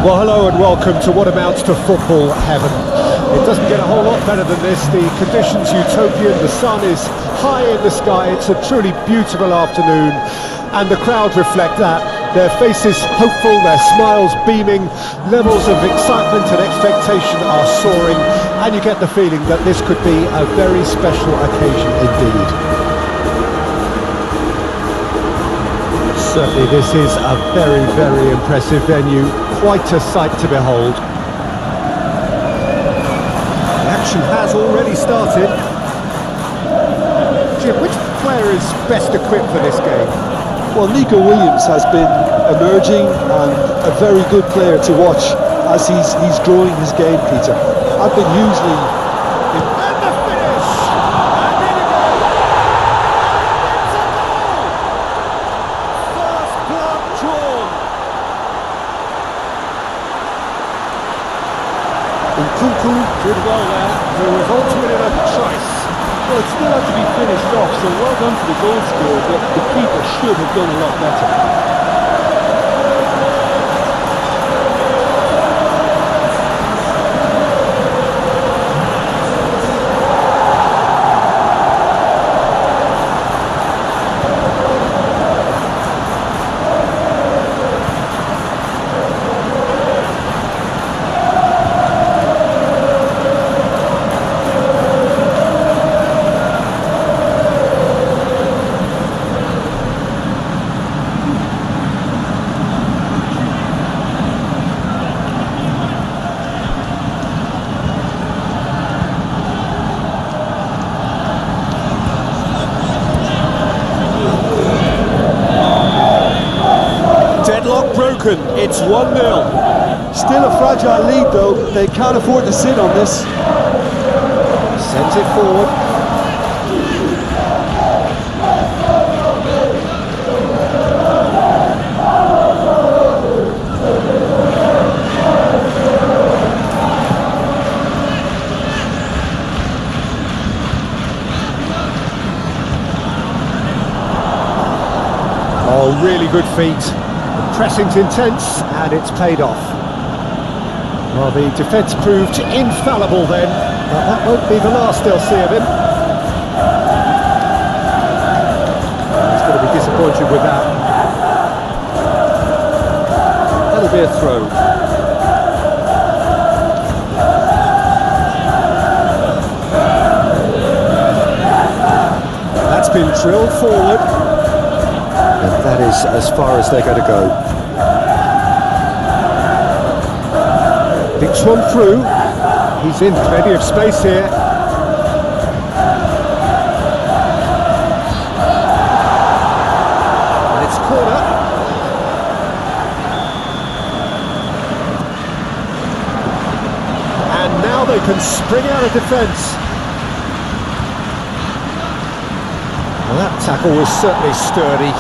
Well, hello and welcome to what amounts to football heaven. It doesn't get a whole lot better than this. The conditions utopian, the sun is high in the sky, it's a truly beautiful afternoon, and the crowd reflect that. Their faces hopeful, their smiles beaming, levels of excitement and expectation are soaring, and you get the feeling that this could be a very special occasion indeed. Certainly this is a very, very impressive venue, quite a sight to behold. The action has already started. Jim, which player is best equipped for this game? Well, Nico Williams has been emerging and a very good player to watch as he's growing his game, Peter. I've been hugely... And the finish! And in it goes! did well there. The result in a choice. Well, it still had to be finished off, so well done for the goal scorer, but the keeper should have done a lot better. Broken. It's 1-0. Still a fragile lead though, they can't afford to sit on this. Sends it forward. Oh, really good feet. Pressing's intense, and it's paid off. Well, the defence proved infallible then, but that won't be the last they'll see of him. He's going to be disappointed with that. That'll be a throw. That's been drilled forward. And that is as far as they're going to go. Picks one through. He's in plenty of space here. And it's corner. And now they can spring out of defence. Well, that tackle was certainly sturdy.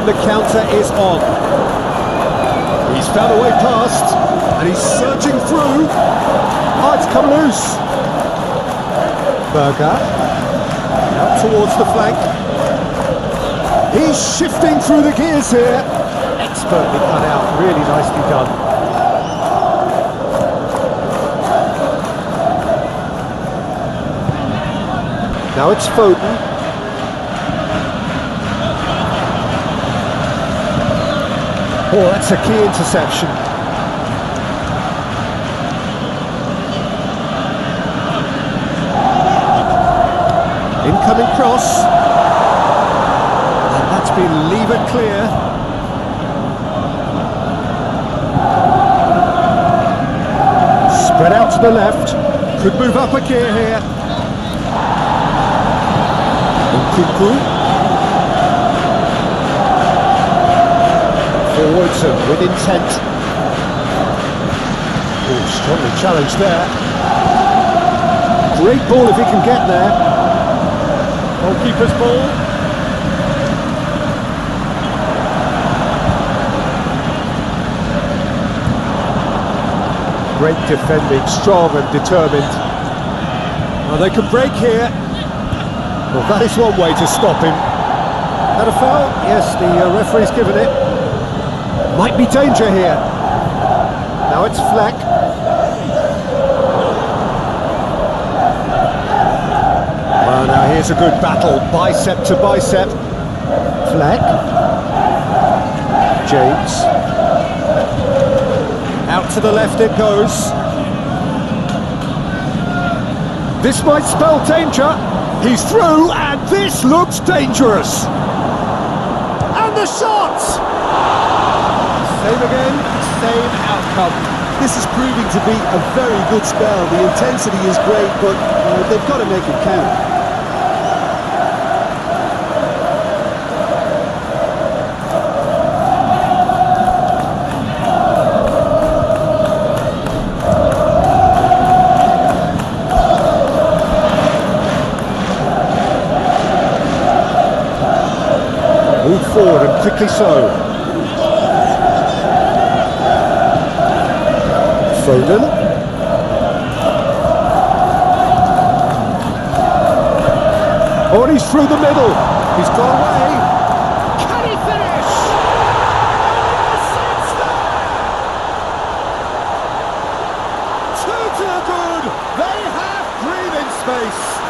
The counter is on. He's found a way past, and he's surging through. Oh, it's come loose. Berger, out towards the flank. He's shifting through the gears here. Expertly cut out, really nicely done. Now it's Foden. Oh, that's a key interception. Incoming cross. And that's been levered clear. Spread out to the left. Could move up a gear here. Nkunku. Forwards and with intent. Oh, strongly challenged there. Great ball if he can get there. Goalkeeper's ball. Great defending, strong and determined. Well, they can break here. Well, that is one way to stop him. That a foul? Yes, the referee's given it. Might be danger here. Now it's Fleck. Well, now here's a good battle, bicep to bicep. Fleck. James. Out to the left it goes. This might spell danger. He's through, and this looks dangerous. And the shot! Same again, same outcome. This is proving to be a very good spell. The intensity is great, but they've got to make it count. 'Moved forward and quickly so. Foden. Oh, and he's through the middle. He's got away. Can he finish? Yes, it's there! 2 to the good. They have breathing space.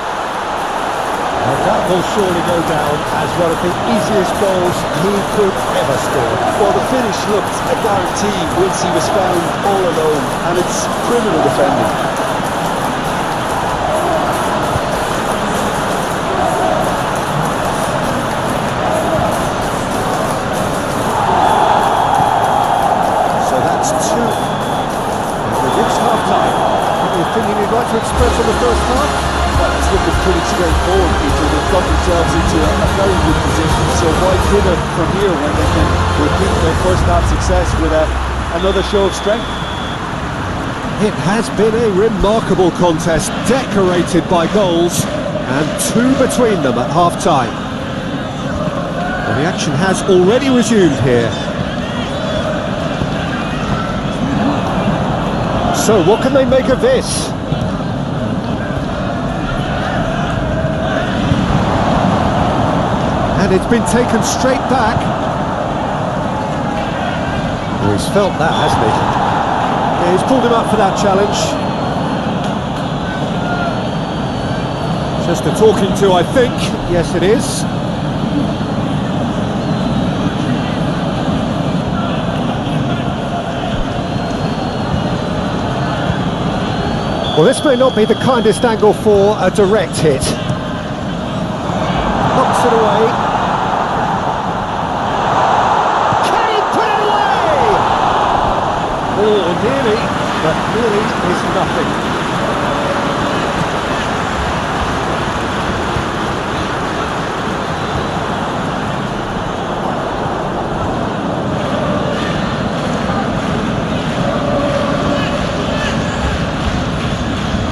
And that will surely go down as one of the easiest goals he could ever score. Well, the finish looked a guarantee once he was found all alone, and it's criminal defending. Anything you'd like to express on the first half? Well, it's looking pretty straightforward, Peter. They've got themselves into a very good position, so why pivot from here when they can repeat their first half success with another show of strength? It has been a remarkable contest, decorated by goals, and 2 between them at half-time. And the action has already resumed here. So, what can they make of this? And it's been taken straight back. Well, he's felt that, hasn't he? Yeah, he's pulled him up for that challenge. Just a talking to, I think. Yes, it is. Well, this may not be the kindest angle for a direct hit. Knocks it away. Can he put it away? Oh, nearly, but nearly is nothing.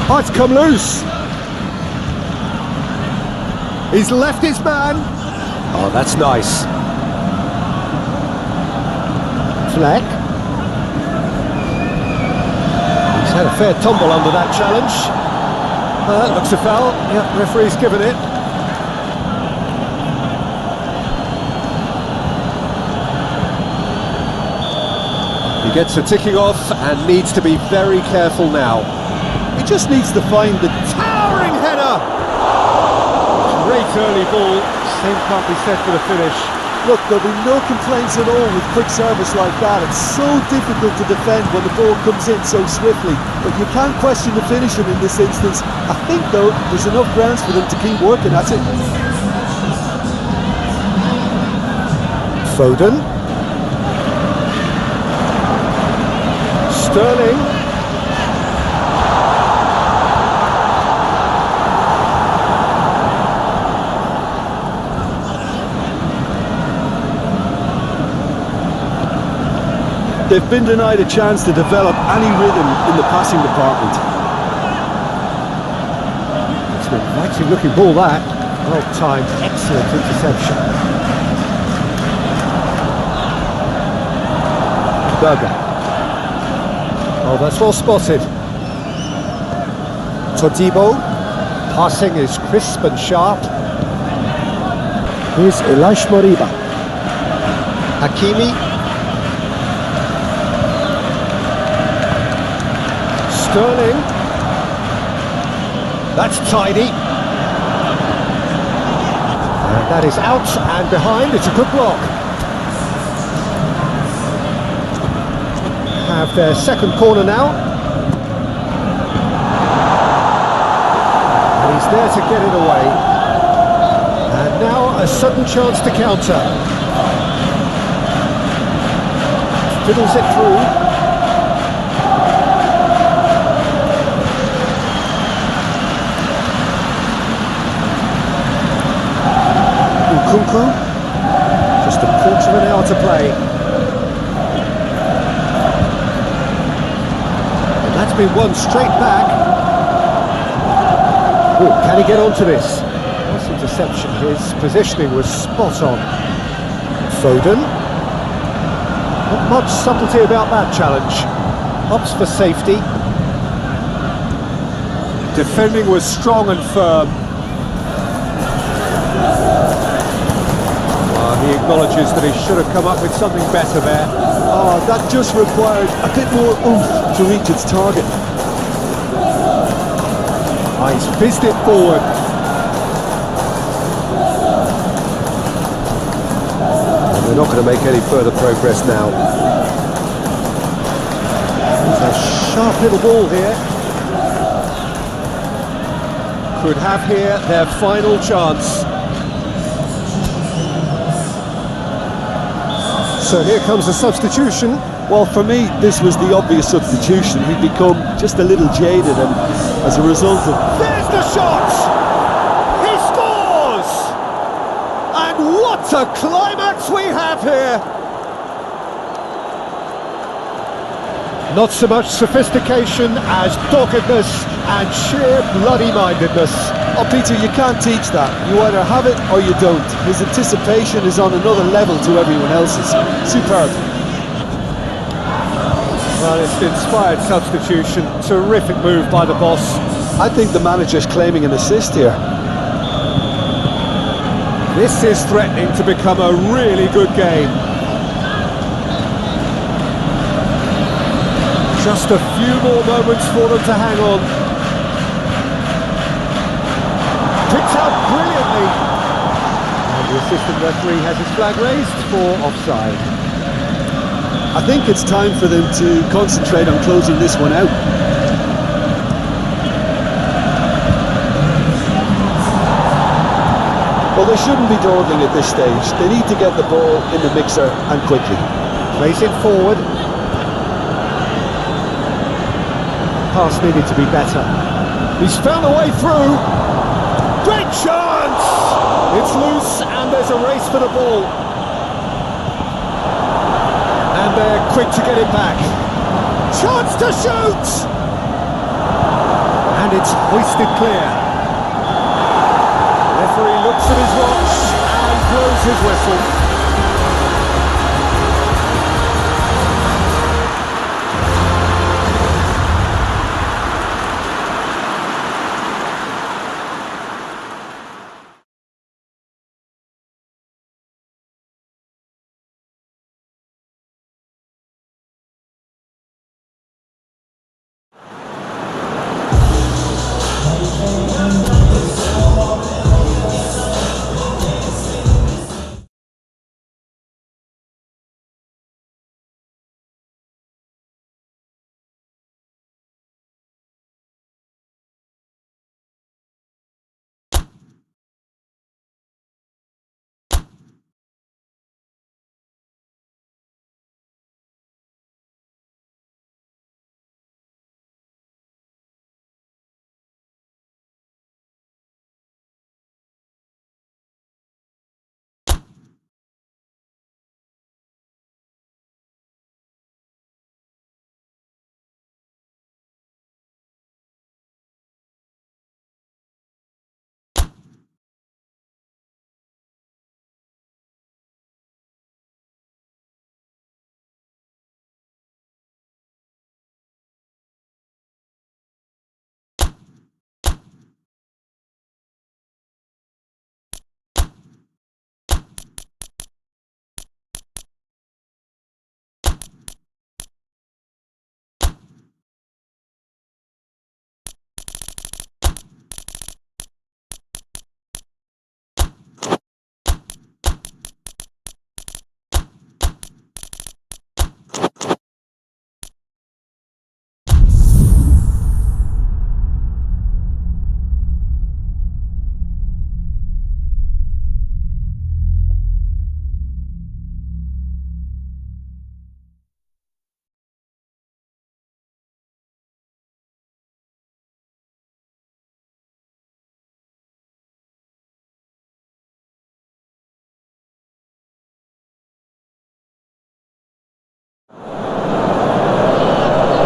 Oh, it's come loose. He's left his man. Oh, that's nice. Fleck. He's had a fair tumble under that challenge. That looks a foul. Yep, referee's given it. He gets a ticking off and needs to be very careful now. He just needs to find the towering header. Great early ball. Same can't be said for the finish. Look, there'll be no complaints at all with quick service like that. It's so difficult to defend when the ball comes in so swiftly. But you can't question the finishing in this instance. I think, though, there's enough grounds for them to keep working at it. Foden. Sterling. They've been denied a chance to develop any rhythm in the passing department. It's an inviting looking ball, that. Well timed, excellent interception. Berger. Oh, that's well spotted. Todibo. Passing is crisp and sharp. Here's Elish Moriba. Hakimi. Sterling. That's tidy. And that is out and behind. It's a good block. Have their second corner now. And he's there to get it away. And now a sudden chance to counter. Fiddles it through. Kunku, just a quarter of an hour to play. And that's been won straight back. Oh, can he get onto this? Nice interception, his positioning was spot on. Foden. Not much subtlety about that challenge. Opts for safety. Defending was strong and firm. He acknowledges that he should have come up with something better there. Oh, that just required a bit more oomph to reach its target. He's fizzed it forward. And they're not going to make any further progress now. It's a sharp little ball here. Could have here their final chance. So here comes the substitution. Well, for me, this was the obvious substitution. He'd become just a little jaded, and as a result of... There's the shot! He scores! And what a climax we have here! Not so much sophistication as doggedness and sheer bloody-mindedness. Oh, Peter, you can't teach that. You either have it or you don't. His anticipation is on another level to everyone else's. Superb. Well, it's an inspired substitution. Terrific move by the boss. I think the manager's claiming an assist here. This is threatening to become a really good game. Just a few more moments for them to hang on. Picked out brilliantly. And the assistant referee has his flag raised for offside. I think it's time for them to concentrate on closing this one out. Well, they shouldn't be dawdling at this stage. They need to get the ball in the mixer and quickly. Plays it forward. Pass needed to be better. He's found a way through. Great chance! It's loose and there's a race for the ball. And they're quick to get it back. Chance to shoot! And it's hoisted clear. The referee looks at his watch and blows his whistle.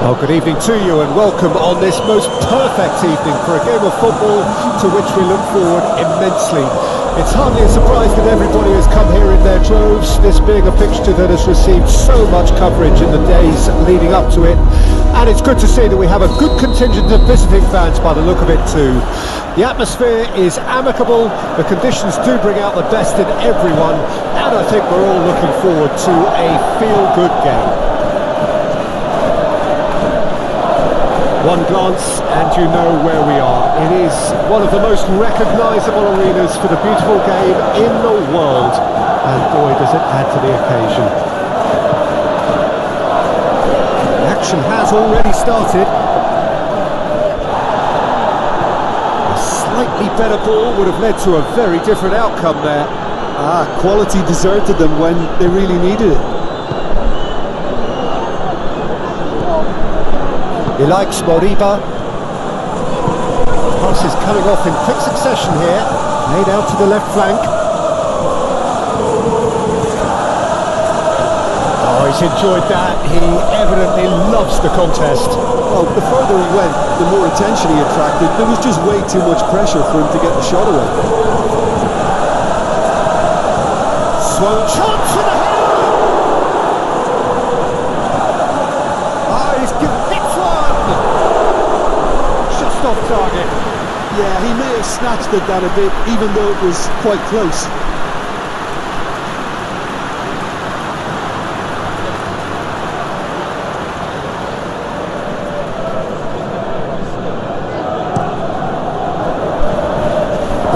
Well, good evening to you and welcome on this most perfect evening for a game of football to which we look forward immensely. It's hardly a surprise that everybody has come here in their droves, this being a fixture that has received so much coverage in the days leading up to it. And it's good to see that we have a good contingent of visiting fans by the look of it too. The atmosphere is amicable, the conditions do bring out the best in everyone, and I think we're all looking forward to a feel-good game. One glance and you know where we are. It is one of the most recognisable arenas for the beautiful game in the world, and boy does it add to the occasion. Action has already started. A slightly better ball would have led to a very different outcome there. Quality deserted them when they really needed it. He likes Moriba. Pass is coming off in quick succession here. Made out to the left flank. Oh, he's enjoyed that. He evidently loves the contest. Well, the further he went, the more attention he attracted. There was just way too much pressure for him to get the shot away. Swung chance for the header! He's given it one! Just off target. Yeah, he may have snatched at that a bit, even though it was quite close.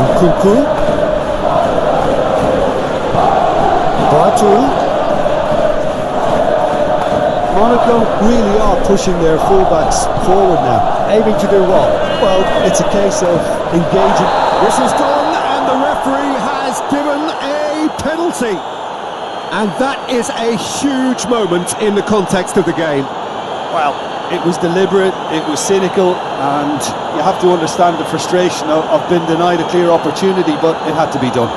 Nkunku. Batu. Monaco really are pushing their fullbacks forward now. Aiming to do what? Well, it's a case of engaging. Whistle's gone and the referee has given a penalty. And that is a huge moment in the context of the game. Well, it was deliberate, it was cynical, and you have to understand the frustration of being denied a clear opportunity, but it had to be done.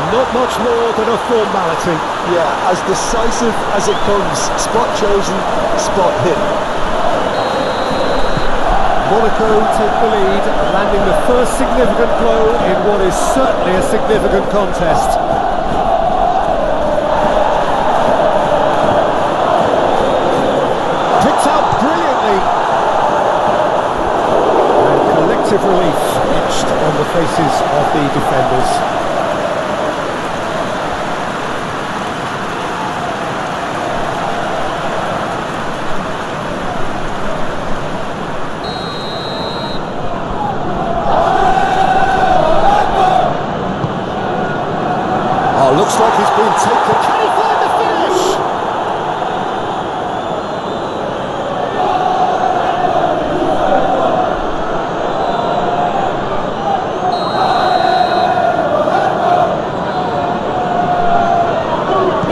Not much more than a formality. Yeah, as decisive as it comes. Spot chosen, spot hit. Monaco take the lead, landing the first significant blow in what is certainly a significant contest. Picked up brilliantly. And collective relief etched on the faces of the defenders. Looks like he's been taken. Can he find the finish?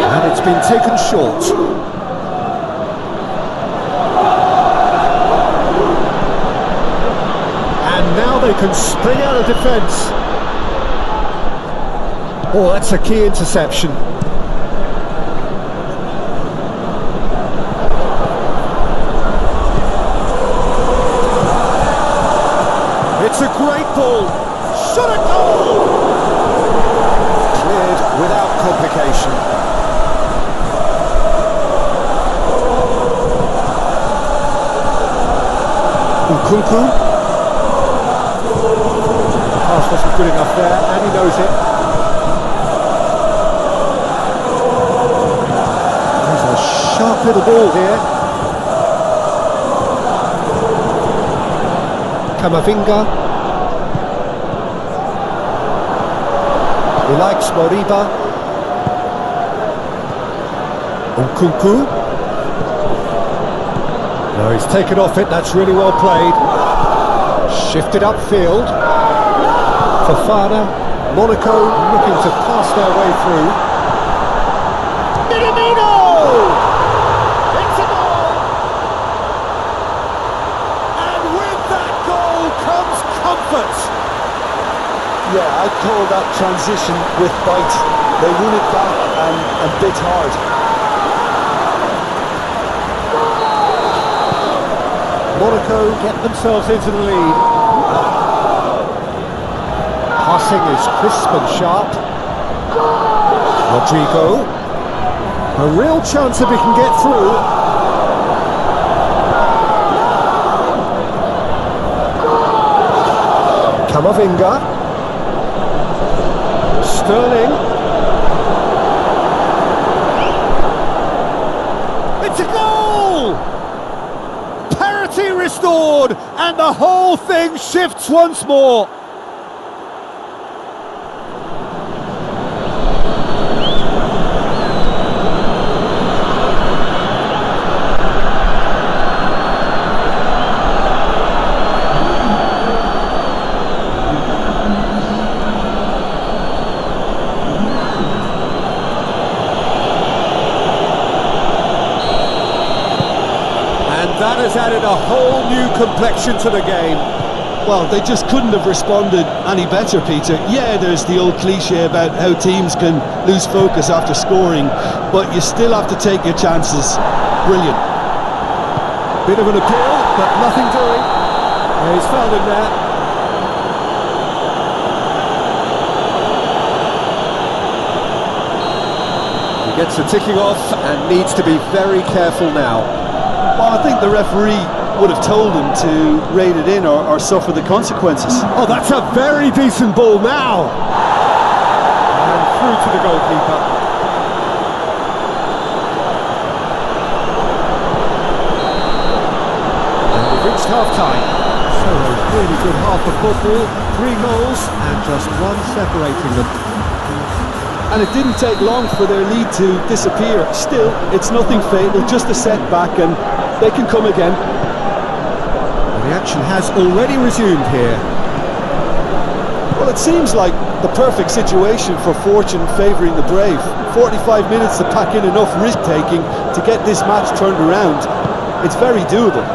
And it's been taken short. And now they can spring out of defence. Oh, that's a key interception. It's a great ball. Shot at goal! Cleared without complication. Nkunku. The pass wasn't good enough there, and he knows it. Sharp little ball here. Camavinga. He likes Moriba. Nkunku. No, he's taken off it, that's really well played. Shifted upfield. Fofana. Monaco looking to pass their way through. Minamino! Comfort. that transition with bite. They won it back and bit hard. Monaco get themselves into the lead. Passing is crisp and sharp. Rodrigo. A real chance if he can get through. Kamavinga. Sterling. It's a goal! Parity restored, and the whole thing shifts once more. That has added a whole new complexion to the game. Well, they just couldn't have responded any better, Peter. Yeah, there's the old cliche about how teams can lose focus after scoring, but you still have to take your chances. Brilliant. Bit of an appeal, but nothing doing. He's fouled him there. He gets the ticking off and needs to be very careful now. Well, I think the referee would have told him to rate it in or suffer the consequences. Oh, that's a very decent ball now. And through to the goalkeeper. And we've reached half-time. So a really good half of football. 3 goals and just one separating them. And it didn't take long for their lead to disappear. Still, it's nothing fatal, just a setback, and they can come again. The action has already resumed here. Well, it seems like the perfect situation for fortune favouring the brave. 45 minutes to pack in enough risk-taking to get this match turned around. It's very doable.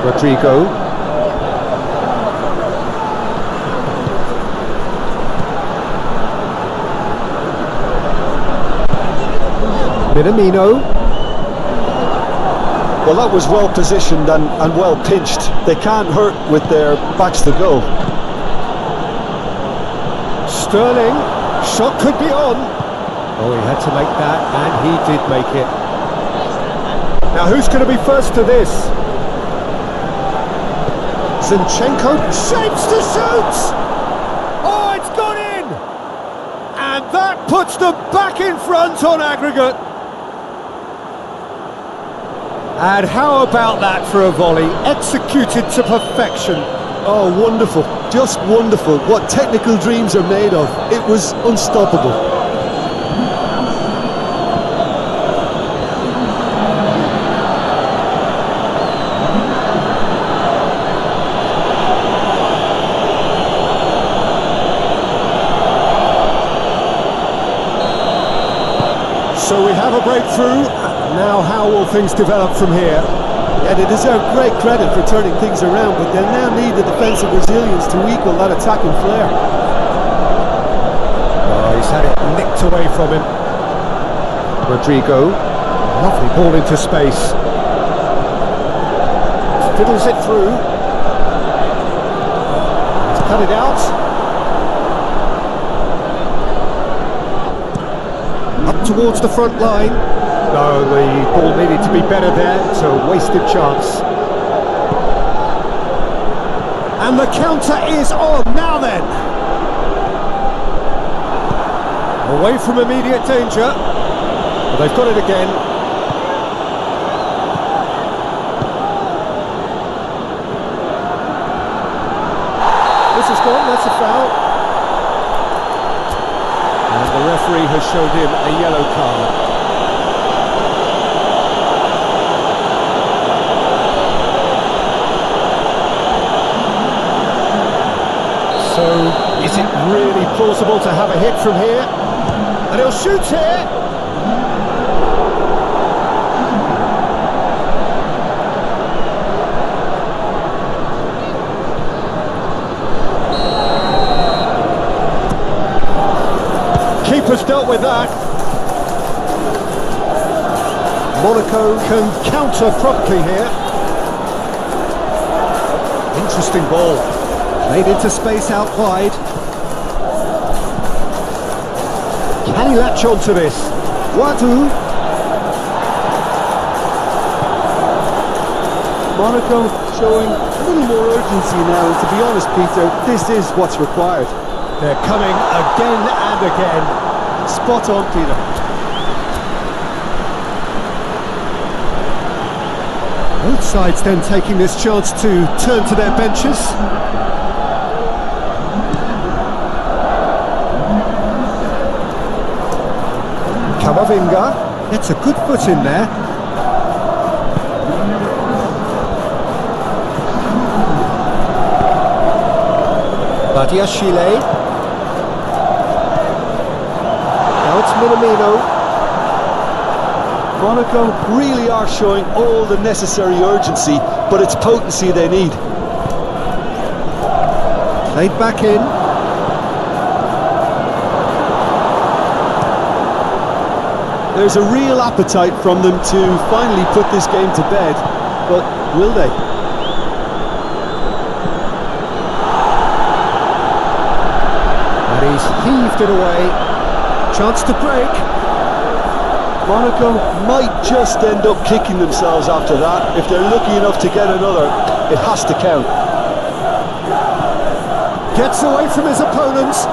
Rodrigo. Minamino. Well, that was well positioned and well pinched. They can't hurt with their backs to goal. Sterling. Shot could be on. Oh, he had to make that, and he did make it. Now, who's going to be first to this? Zinchenko shapes to shoot! Oh, it's gone in! And that puts them back in front on aggregate. And how about that for a volley, executed to perfection. Oh, wonderful, just wonderful. What technical dreams are made of. It was unstoppable. So we have a breakthrough. Now how will things develop from here? And they deserve great credit for turning things around, but they now need the defensive resilience to equal that attacking flair. Oh, he's had it nicked away from him. Rodrigo, lovely ball into space. Fiddles it through. He's cut it out. Up towards the front line. No, the ball needed to be better there. It's a wasted chance. And the counter is on. Now then. Away from immediate danger. But they've got it again. This is gone. That's a foul. And the referee has showed him a yellow card. So, is it really plausible to have a hit from here? And he'll shoot here! with that. Monaco can counter promptly here. Interesting ball. Played into space out wide. Can he latch on to this? Wadu. Monaco showing a little more urgency now, and to be honest, Peter, this is what's required. They're coming again and again. Spot on, Peter. Both sides then taking this chance to turn to their benches. Kamavinga gets a good foot in there. Badiashile. Now it's Minamino. Monaco really are showing all the necessary urgency, but it's potency they need. Played back in. There's a real appetite from them to finally put this game to bed, but will they? And he's heaved it away. Chance to break. Monaco might just end up kicking themselves after that. If they're lucky enough to get another, it has to count. Gets away from his opponents.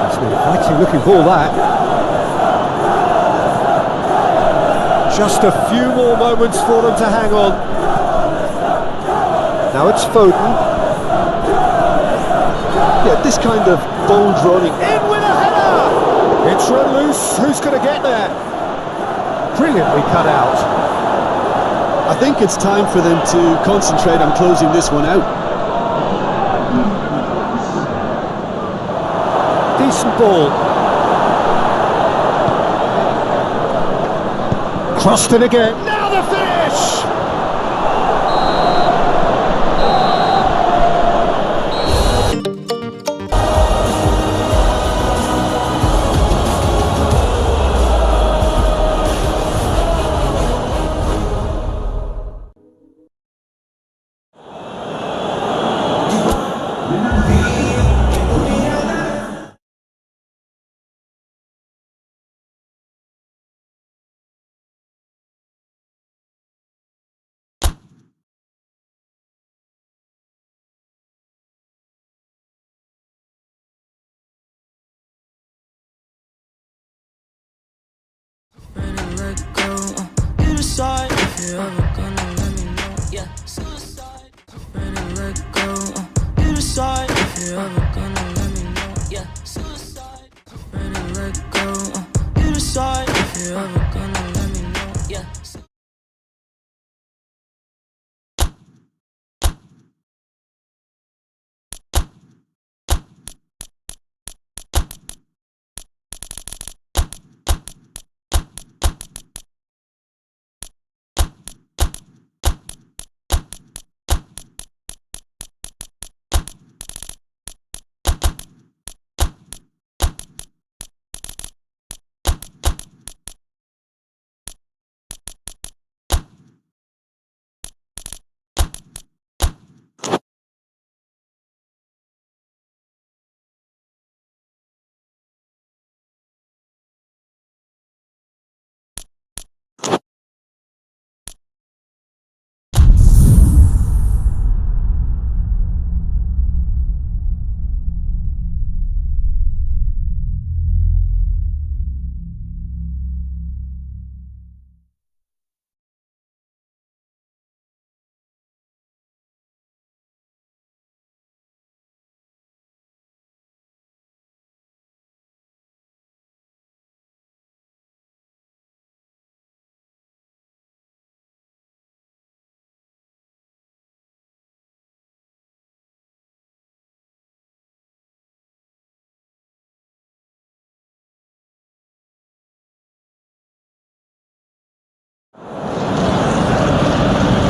It's an exciting looking ball, that. Just a few more moments for them to hang on. Now it's Foden. Yeah, this kind of bold running. In with a header! It's run loose. Who's going to get there? Brilliantly cut out. I think it's time for them to concentrate on closing this one out. Decent ball. Crossed it again. Now the finish! Suicide, if you're ever gonna let me know. Yeah, suicide. Ready to let go. You decide if you're ever gonna let me know. Yeah, suicide. Ready to let go. You decide if you're ever gonna let me know. Yeah.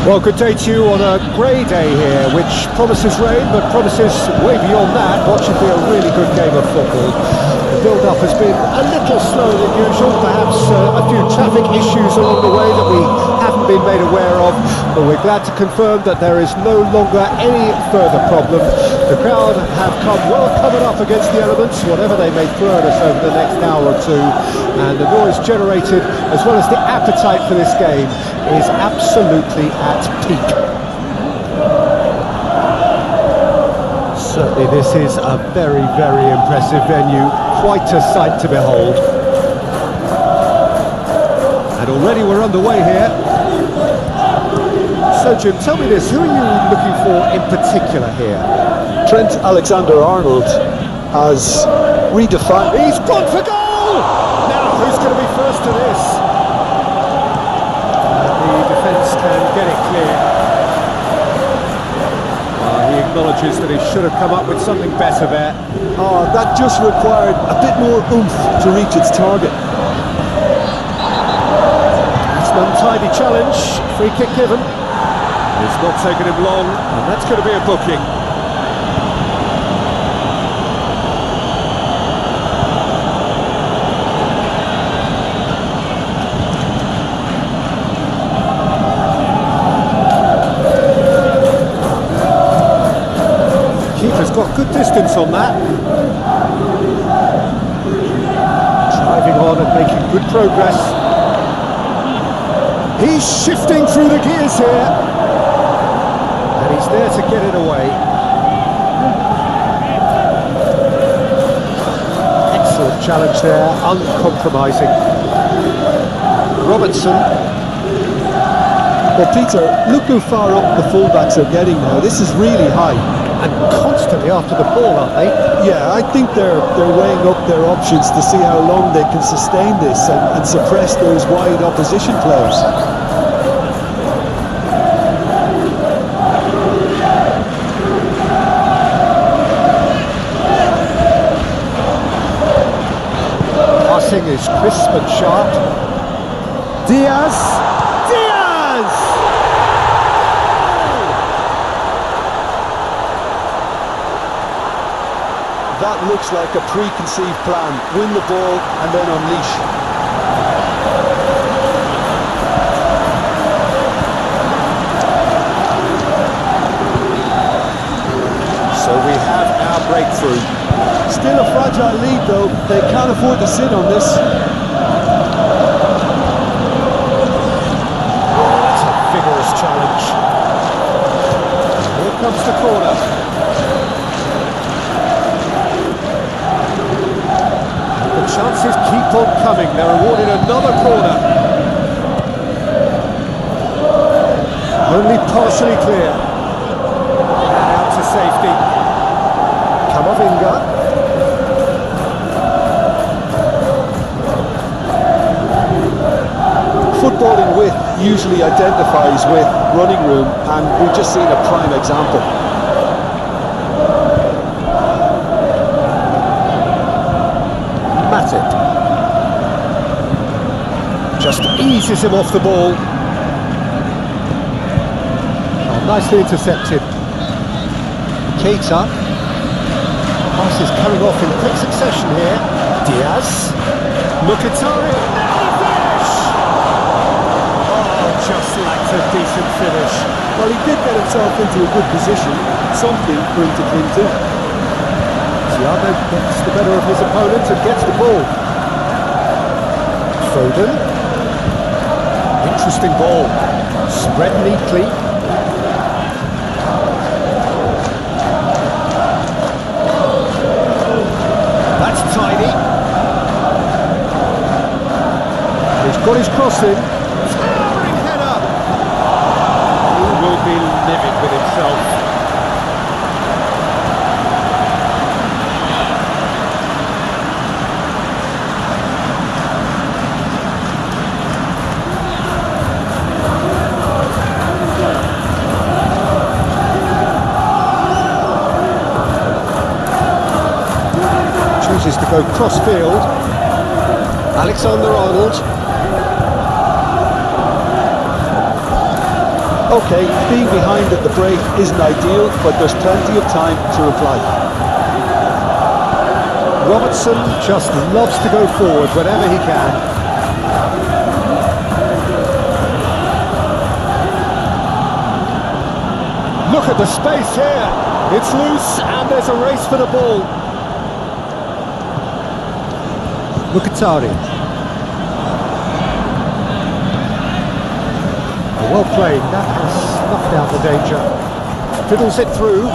Well, good day to you on a grey day here, which promises rain, but promises way beyond that what should be a really good game of football. The build-up has been a little slower than usual, perhaps a few traffic issues along the way that we haven't been made aware of, but we're glad to confirm that there is no longer any further problem. The crowd have come well covered up against the elements, whatever they may throw at us over the next hour or two, and the noise generated, as well as the appetite for this game, is absolutely at peak. Certainly this is a very, very impressive venue, quite a sight to behold. And already we're underway here. So Jim, tell me this, who are you looking for in particular here? Trent Alexander-Arnold has redefined... He's gone for goal! Now, who's going to be first to this? The defence can get it clear. He acknowledges that he should have come up with something better there. Oh, that just required a bit more oomph to reach its target. It's an untidy challenge, free kick given. It's not taken him long, and that's going to be a booking. Keeper's got good distance on that. Driving on and making good progress. He's shifting through the gears here. And he's there to get it away. Excellent challenge there, uncompromising. Robertson. Well, Peter, look how far up the fullbacks are getting now. This is really high. And constantly after the ball, aren't they? Yeah, I think they're weighing up their options to see how long they can sustain this and suppress those wide opposition players. Passing is crisp and sharp. Diaz! That looks like a preconceived plan. Win the ball and then unleash. So we have our breakthrough. Still a fragile lead though. They can't afford to sit on this. That's a vigorous challenge. Here comes the corner. The chances keep on coming. They're awarded another corner. Only partially clear. And out to safety. Kamavinga. Football in width usually identifies with running room, and we've just seen a prime example. Just eases him off the ball. Oh, nicely intercepted. Keita. Pass is coming off in quick succession here. Diaz. Mkhitaryan. Now the finish! Oh, just lacked a decent finish. Well, he did get himself into a good position. Something for him to cling to. Thiago gets the better of his opponent and gets the ball. Foden. Interesting ball. Spread neatly. That's tidy. He's got his cross in. Towering header. He will be livid with himself. Chooses to go cross-field. Alexander-Arnold. Okay, being behind at the break isn't ideal, but there's plenty of time to reply. Robertson just loves to go forward whenever he can. Look at the space here. It's loose and there's a race for the ball. Mkhitaryan. Well played, that has snuffed out the danger. Fiddles it through.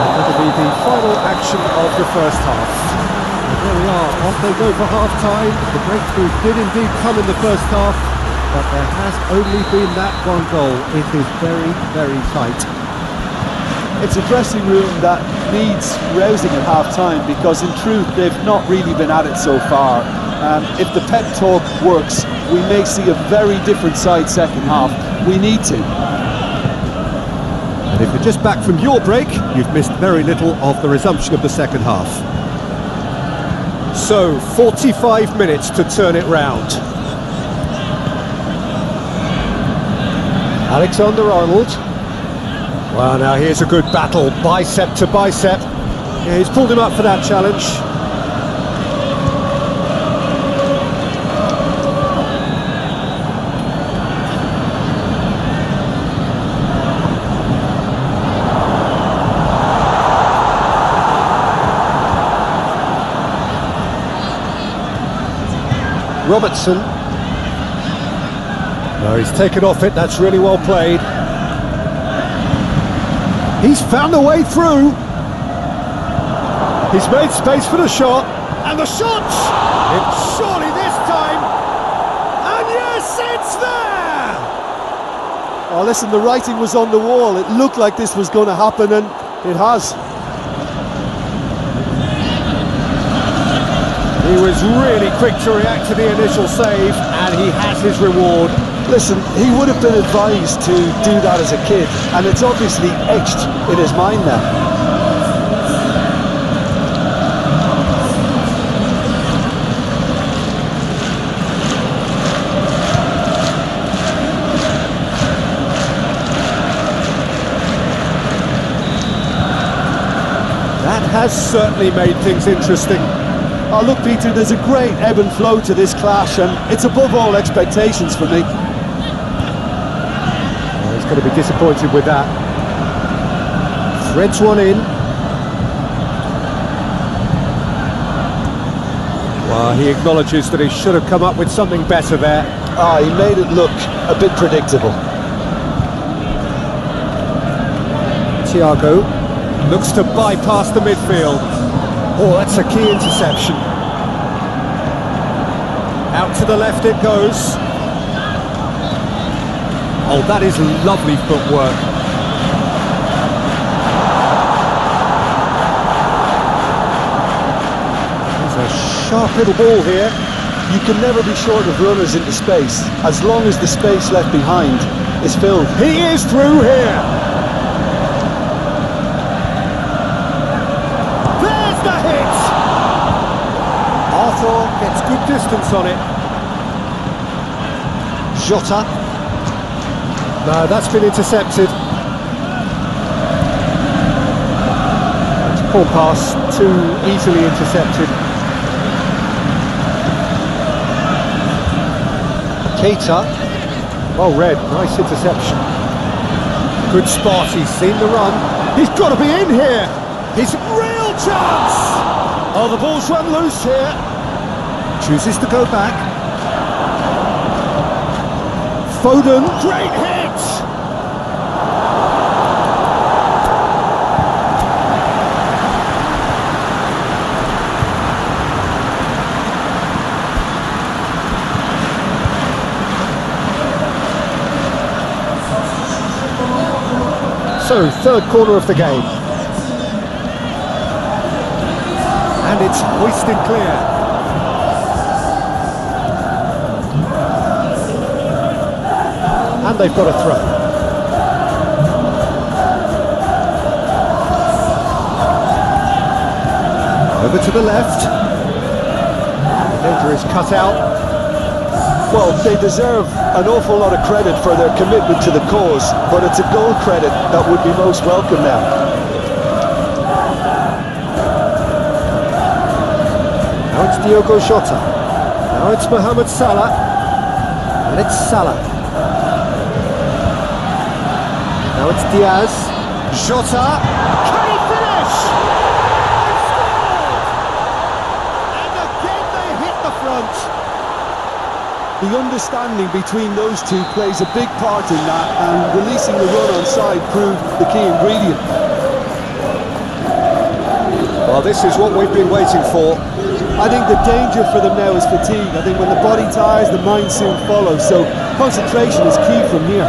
That'll be the final action of the first half. And there we are, off they go for half-time. The breakthrough did indeed come in the first half, but there has only been that one goal. It is very, very tight. It's a dressing room that needs rousing at half-time because in truth they've not really been at it so far. If the pep talk works, we may see a very different side second half. We need to. And if you're just back from your break, you've missed very little of the resumption of the second half. So, 45 minutes to turn it round. Alexander-Arnold. Well, now here's a good battle, bicep to bicep. Yeah, he's pulled him up for that challenge. Robertson. No, he's taken off it, that's really well played. He's found a way through. He's made space for the shot. And the shot! It's surely this time. And yes, it's there! Oh, listen, the writing was on the wall. It looked like this was going to happen, and it has. He was really quick to react to the initial save, and he has his reward. Listen, he would have been advised to do that as a kid, and it's obviously etched in his mind now. That has certainly made things interesting. Oh, look, Peter, there's a great ebb and flow to this clash, and it's above all expectations for me. Well, he's going to be disappointed with that. Threads one in. Well, he acknowledges that he should have come up with something better there. Ah, he made it look a bit predictable. Thiago looks to bypass the midfield. Oh, that's a key interception. Out to the left it goes. Oh, that is lovely footwork. There's a sharp little ball here. You can never be short of runners into space, as long as the space left behind is filled. He is through here. There's the hit. Arthur gets good distance on it. Jota. No, that's been intercepted. It's a poor pass, too easily intercepted. Keita. Well read, nice interception. Good spot, he's seen the run. He's got to be in here. He's a real chance. Oh, the ball's run loose here. Chooses to go back. Foden, great hit! So, third corner of the game. And it's hoisted clear. And they've got a throw. Over to the left. The danger is cut out. Well, they deserve an awful lot of credit for their commitment to the cause, but it's a goal credit that would be most welcome now. Now it's Diogo Jota. Now it's Mohamed Salah. And it's Salah. Now it's Diaz. Jota. Can he finish? They scored! And again they hit the front. The understanding between those two plays a big part in that, and releasing the run on side proved the key ingredient. Well, this is what we've been waiting for. I think the danger for them now is fatigue. I think when the body tires, the mind soon follows, so concentration is key from here.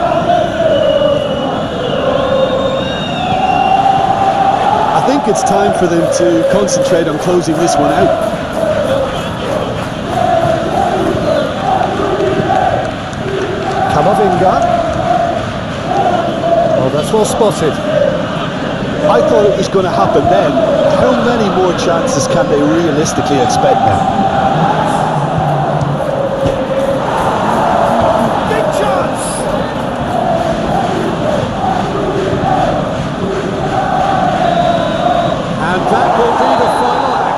I think it's time for them to concentrate on closing this one out. Camavinga. Oh, that's well spotted. I thought it was going to happen then. How many more chances can they realistically expect now? Big chance! And that will be the final act.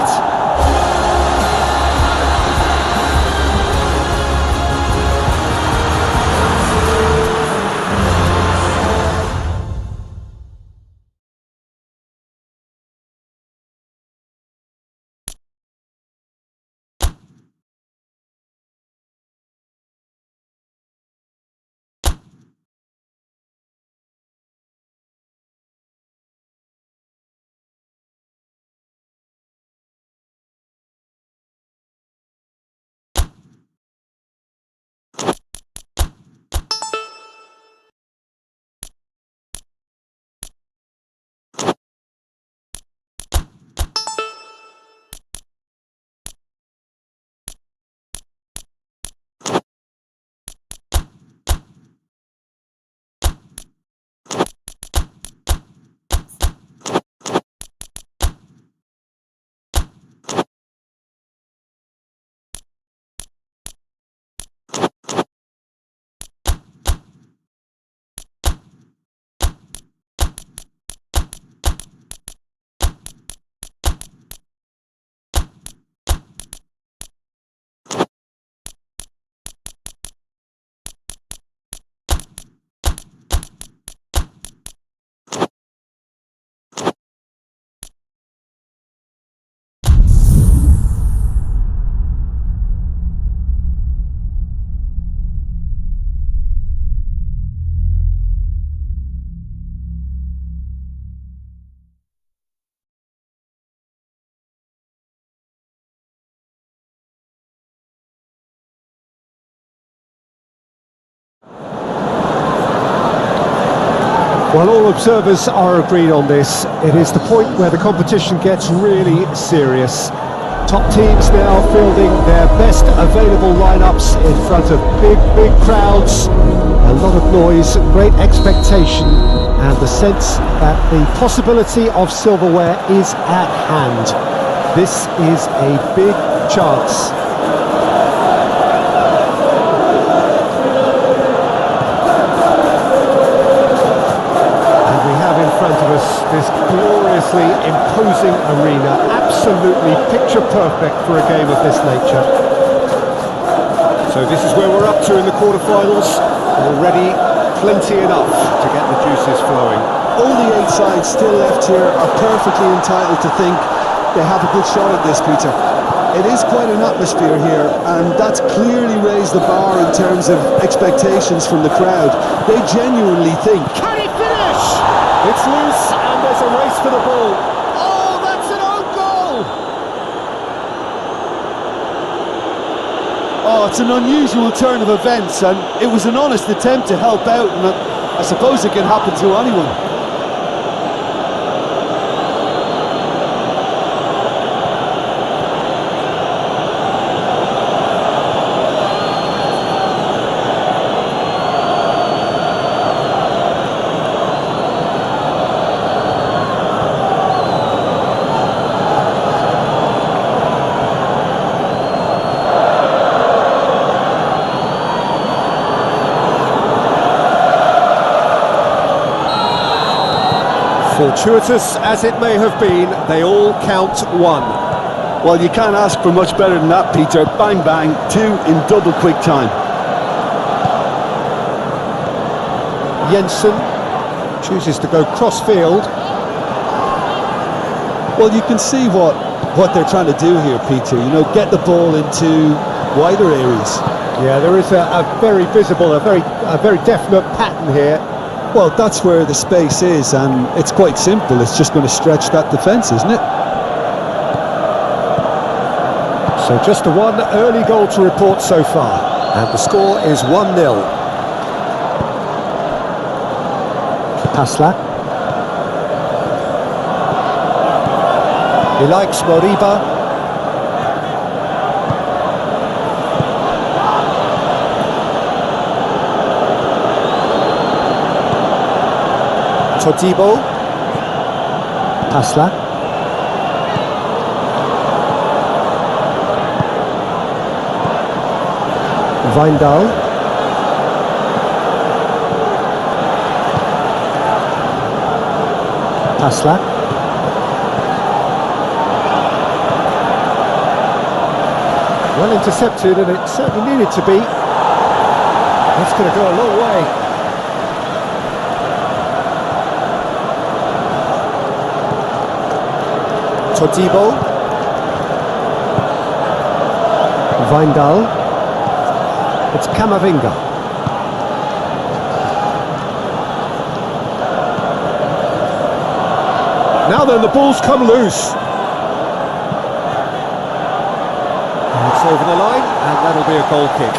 Well, all observers are agreed on this. It is the point where the competition gets really serious. Top teams now fielding their best available lineups in front of big crowds. A lot of noise, great expectation, and the sense that the possibility of silverware is at hand. This is a big chance. This gloriously imposing arena, absolutely picture perfect for a game of this nature. So this is where we're up to in the quarterfinals. Already plenty enough to get the juices flowing. All the 8 sides still left here are perfectly entitled to think they have a good shot at this, Peter. It is quite an atmosphere here, and that's clearly raised the bar in terms of expectations from the crowd. They genuinely think, can he finish? It's loose, and there's a race for the ball. Oh, that's an own goal! oh, it's an unusual turn of events, and it was an honest attempt to help out, and I suppose it can happen to anyone. Fortuitous as it may have been, they all count one. Well, you can't ask for much better than that, Peter. Bang, bang, two in double quick time. Jensen chooses to go cross-field. Well, you can see what they're trying to do here, Peter. You know, get the ball into wider areas. Yeah, there is a very visible, a very definite pattern here. Well, that's where the space is, and it's quite simple. It's just going to stretch that defence, isn't it? So just the one early goal to report so far, and the score is 1-0. Pasla. He likes Moriba. Todibo. Pasla. Wijndal. Pasla. Well intercepted, and it certainly needed to be. That's going to go a long way. Todibo. Wijndal. It's Camavinga. Now then, the ball's come loose. And it's over the line, and that'll be a goal kick.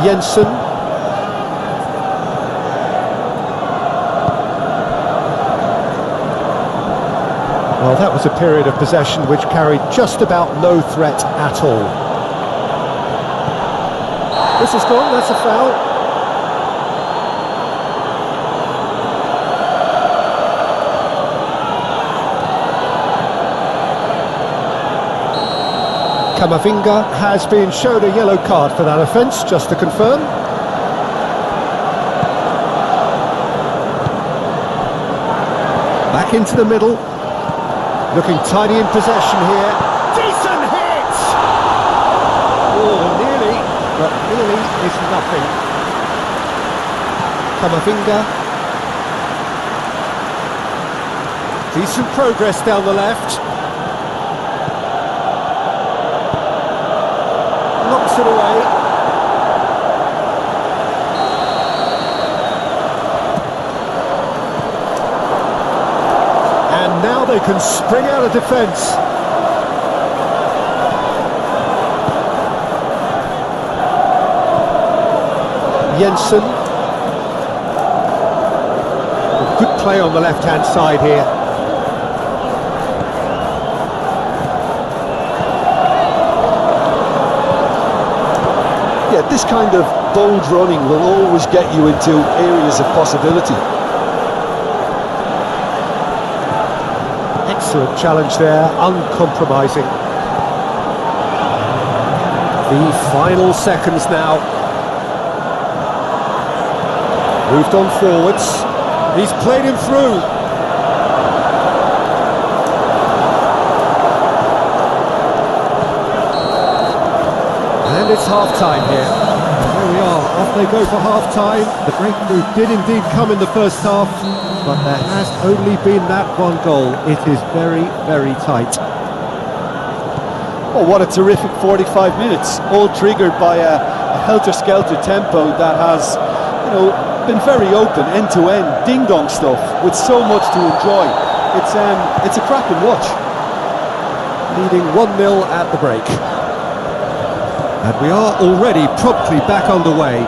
Jensen. Well, that was a period of possession which carried just about no threat at all. This is gone, that's a foul. Camavinga has been shown a yellow card for that offence, just to confirm. Back into the middle. Looking tidy in possession here. Decent hit! Oh, nearly, but nearly is nothing. Camavinga. Decent progress down the left. Knocks it away. And now they can spring out of defence. Jensen. Good play on the left-hand side here. Yeah, this kind of bold running will always get you into areas of possibility. Excellent challenge there, uncompromising. The final seconds now. Moved on forwards. He's played him through. And it's half-time here. There we are, off they go for half-time. The breakthrough did indeed come in the first half, but there has only been that one goal. It is very, very tight. Oh, what a terrific 45 minutes, all triggered by a helter-skelter tempo that has, you know, been very open, end-to-end, ding-dong stuff, with so much to enjoy. It's a cracking watch. Leading 1-0 at the break. And we are already promptly back underway.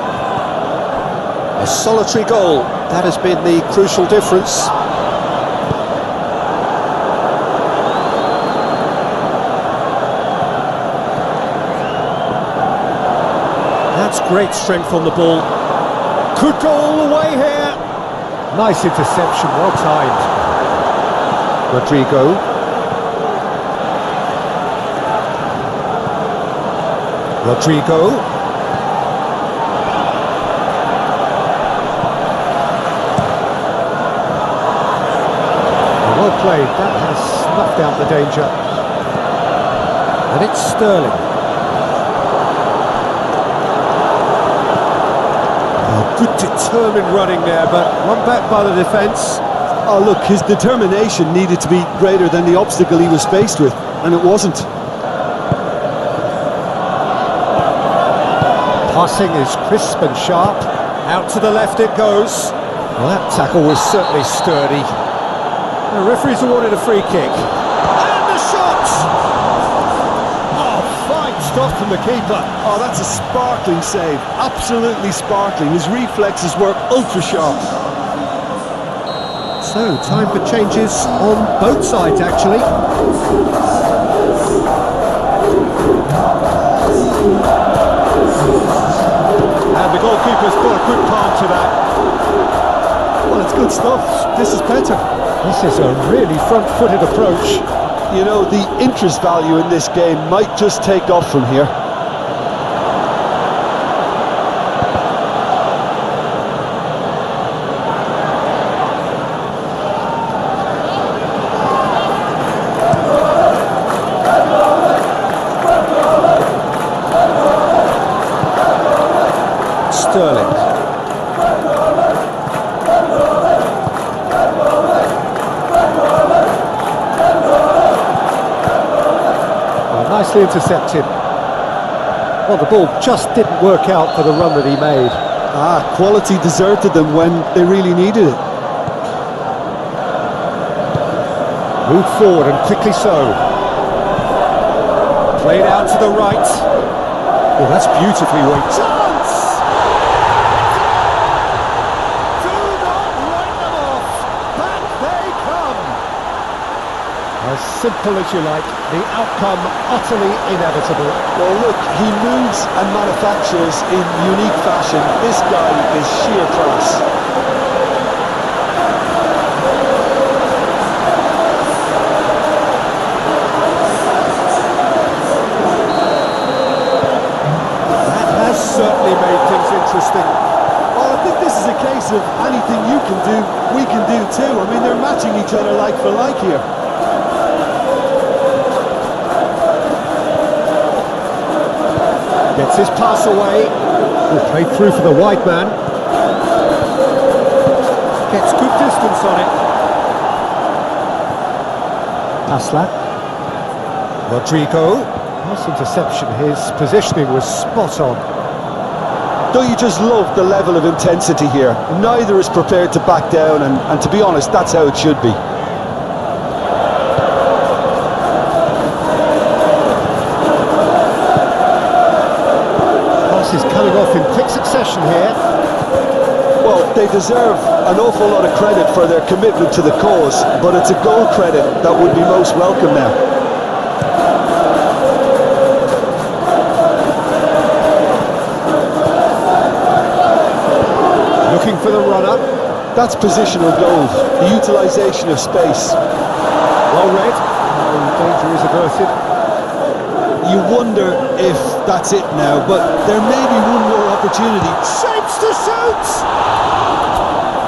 A solitary goal, that has been the crucial difference. That's great strength on the ball. Could go all the way here. Nice interception, well timed. Rodrigo. Rodrigo. snuffed out the danger. And it's Sterling. Oh, good determined running there, but run back by the defence. Oh look, his determination needed to be greater than the obstacle he was faced with, and it wasn't. Passing is crisp and sharp. Out to the left it goes. Well, that tackle was certainly sturdy. The referee's awarded a free kick. And the shot! Oh, fine stop from the keeper. Oh, that's a sparkling save. Absolutely sparkling. His reflexes were ultra sharp. So, time for changes on both sides, actually. And the goalkeeper's put a quick palm to that. Well, it's good stuff. This is better. This is a really front-footed approach. You know, the interest value in this game might just take off from here. Sterling. Nicely intercepted. Well, the ball just didn't work out for the run that he made. Quality deserted them when they really needed it. Moved forward and quickly so. Played out to the right. Oh, that's beautifully worked. Chance! Do not write them off. Back they come. As simple as you like, the outcome utterly inevitable. Well, look, he moves and manufactures in unique fashion. This guy is sheer class. That has certainly made things interesting. Well, I think this is a case of anything you can do, we can do too. I mean, they're matching each other like for like here. Gets his pass away. Will play through for the wide man. Gets good distance on it. Aslan. Rodrigo. Nice interception. His positioning was spot on. Don't you just love the level of intensity here? Neither is prepared to back down, and to be honest, that's how it should be. Is coming off in quick succession here. Well, they deserve an awful lot of credit for their commitment to the cause, but it's a goal credit that would be most welcome now. Looking for the runner. That's positional gold, the utilisation of space. Well read. The danger is averted. You wonder if that's it now, but there may be one more opportunity. Shapes to shoot!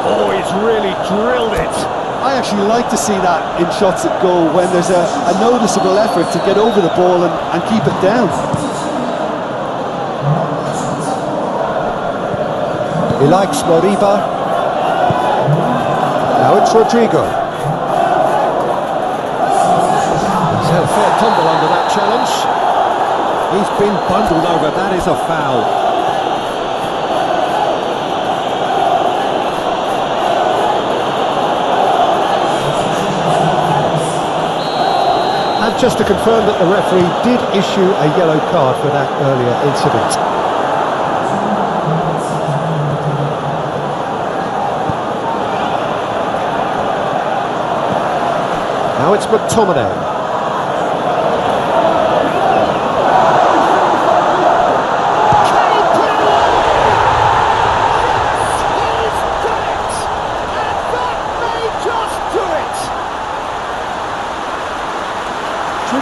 Oh, he's really drilled it. I actually like to see that in shots at goal when there's a noticeable effort to get over the ball and keep it down. He likes Moriba. Now it's Rodrigo. He's had a fair tumble under that challenge. He's been bundled over, that is a foul. And just to confirm that the referee did issue a yellow card for that earlier incident. Now it's McTominay.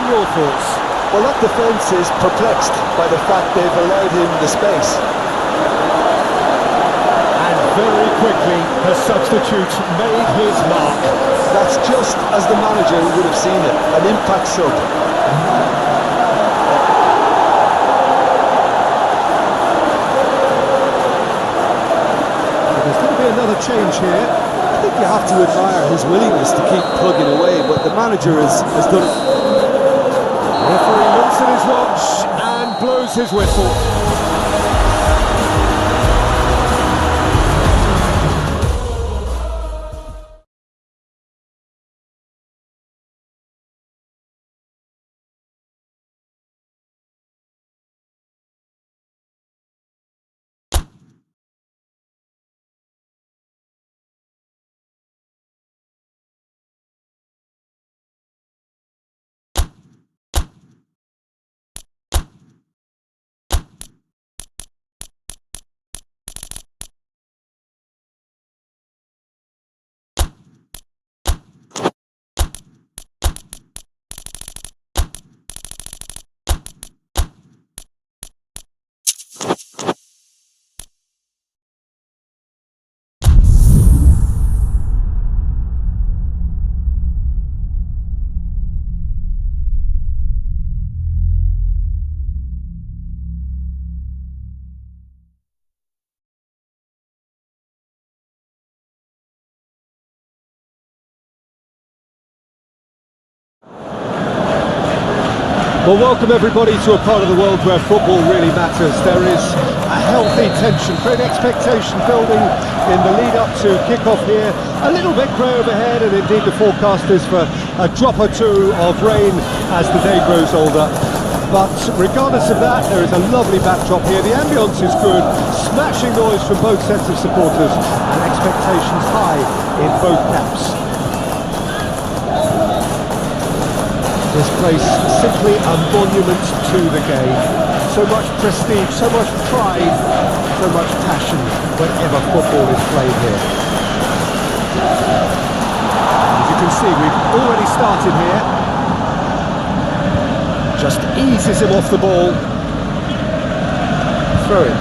Your thoughts? Well, that defence is perplexed by the fact they've allowed him the space. And very quickly, the substitute made his mark. That's just as the manager would have seen it, an impact sub. There's going to be another change here. I think you have to admire his willingness to keep plugging away, but the manager has done it. The referee looks at his watch and blows his whistle. Well, welcome everybody to a part of the world where football really matters. There is a healthy tension, great expectation building in the lead up to kick-off here. A little bit grey overhead, and indeed the forecast is for a drop or two of rain as the day grows older. But regardless of that, there is a lovely backdrop here. The ambience is good, smashing noise from both sets of supporters, and expectations high in both camps. This place simply a monument to the game. So much prestige, so much pride, so much passion whenever football is played here. As you can see, we've already started here. Just eases him off the ball. Throw it.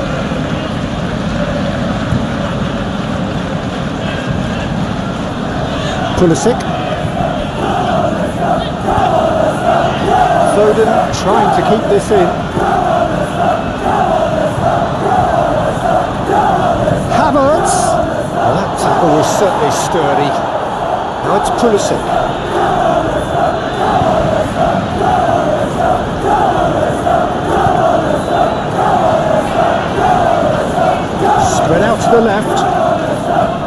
Pulisic. Foden trying to keep this in. Havertz. Well, that tackle was certainly sturdy. Now it's Pulisic. Spread out to the left.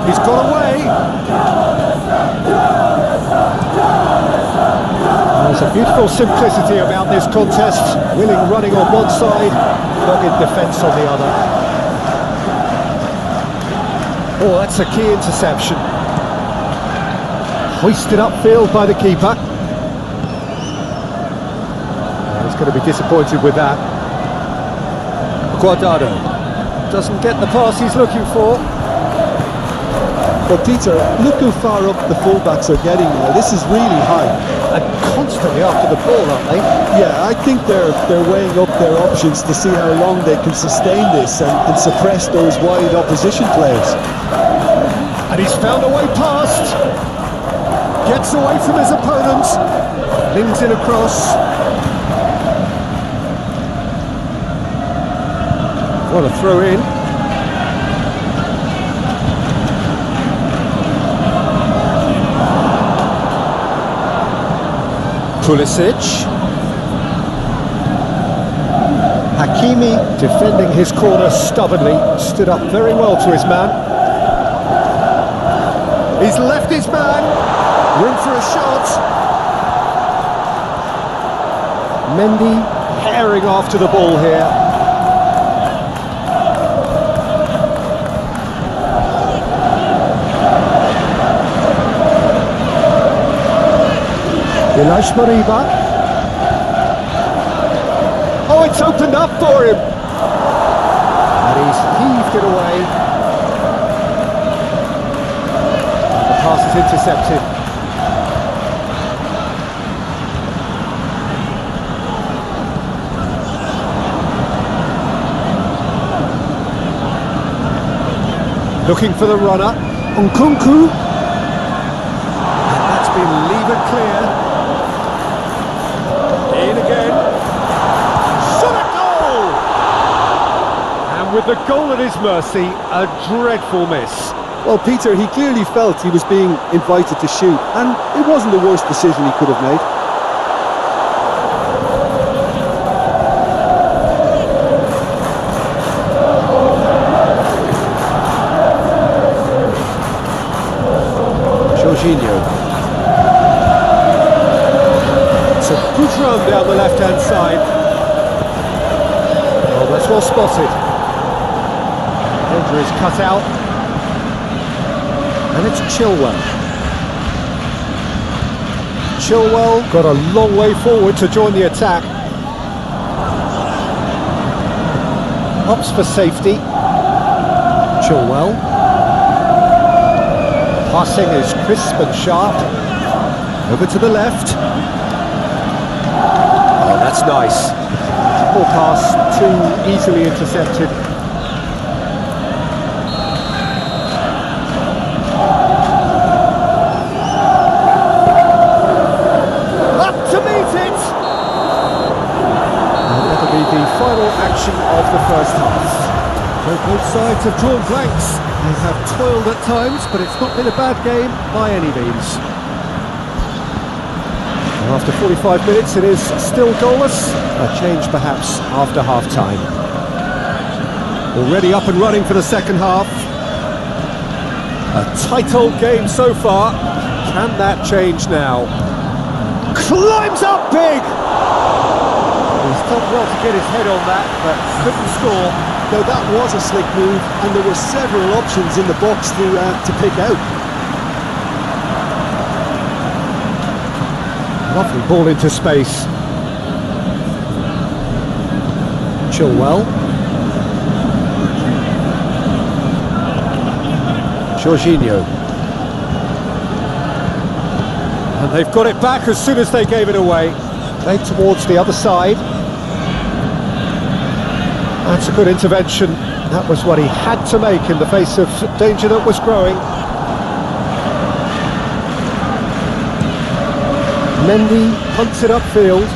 He's got away. There's a beautiful simplicity about this contest. Willing running on one side, dogged defence on the other. Oh, that's a key interception. Hoisted upfield by the keeper. He's going to be disappointed with that. Guardado doesn't get the pass he's looking for. But Peter, look how far up the fullbacks are getting now. This is really high. And constantly after the ball, aren't they? Yeah, I think they're weighing up their options to see how long they can sustain this and suppress those wide opposition players. And he's found a way past. Gets away from his opponent. Lings in across. What a throw in. Pulisic. Hakimi defending his corner stubbornly, stood up very well to his man. He's left his man, room for a shot. Mendy herring after the ball here. Moriba. Oh, it's opened up for him. And he's heaved it away. The pass is intercepted. Looking for the runner. Nkunku. been levered clear. In again. Shot at goal! And with the goal at his mercy, a dreadful miss. Well, Peter, he clearly felt he was being invited to shoot, and it wasn't the worst decision he could have made. It's a good run down the left-hand side. Oh, that's well spotted. Header is cut out. And it's Chilwell. Chilwell got a long way forward to join the attack. Opts for safety. Chilwell. Passing is crisp and sharp. Over to the left. Oh, that's nice. Poor pass, too easily intercepted. Up to meet it! And that'll be the final action of the first half. So both sides have drawn blanks. They have toiled at times, but it's not been a bad game by any means. And after 45 minutes, it is still goalless. A change perhaps after half-time. Already up and running for the second half. A tight old game so far. Can that change now? Climbs up big! He's done well to get his head on that, but couldn't score. Now that was a slick move, and there were several options in the box to pick out. Lovely ball into space. Chilwell. Jorginho. And they've got it back as soon as they gave it away. Played towards the other side. That's a good intervention. That was what he had to make in the face of danger that was growing. Mendy punts it upfield.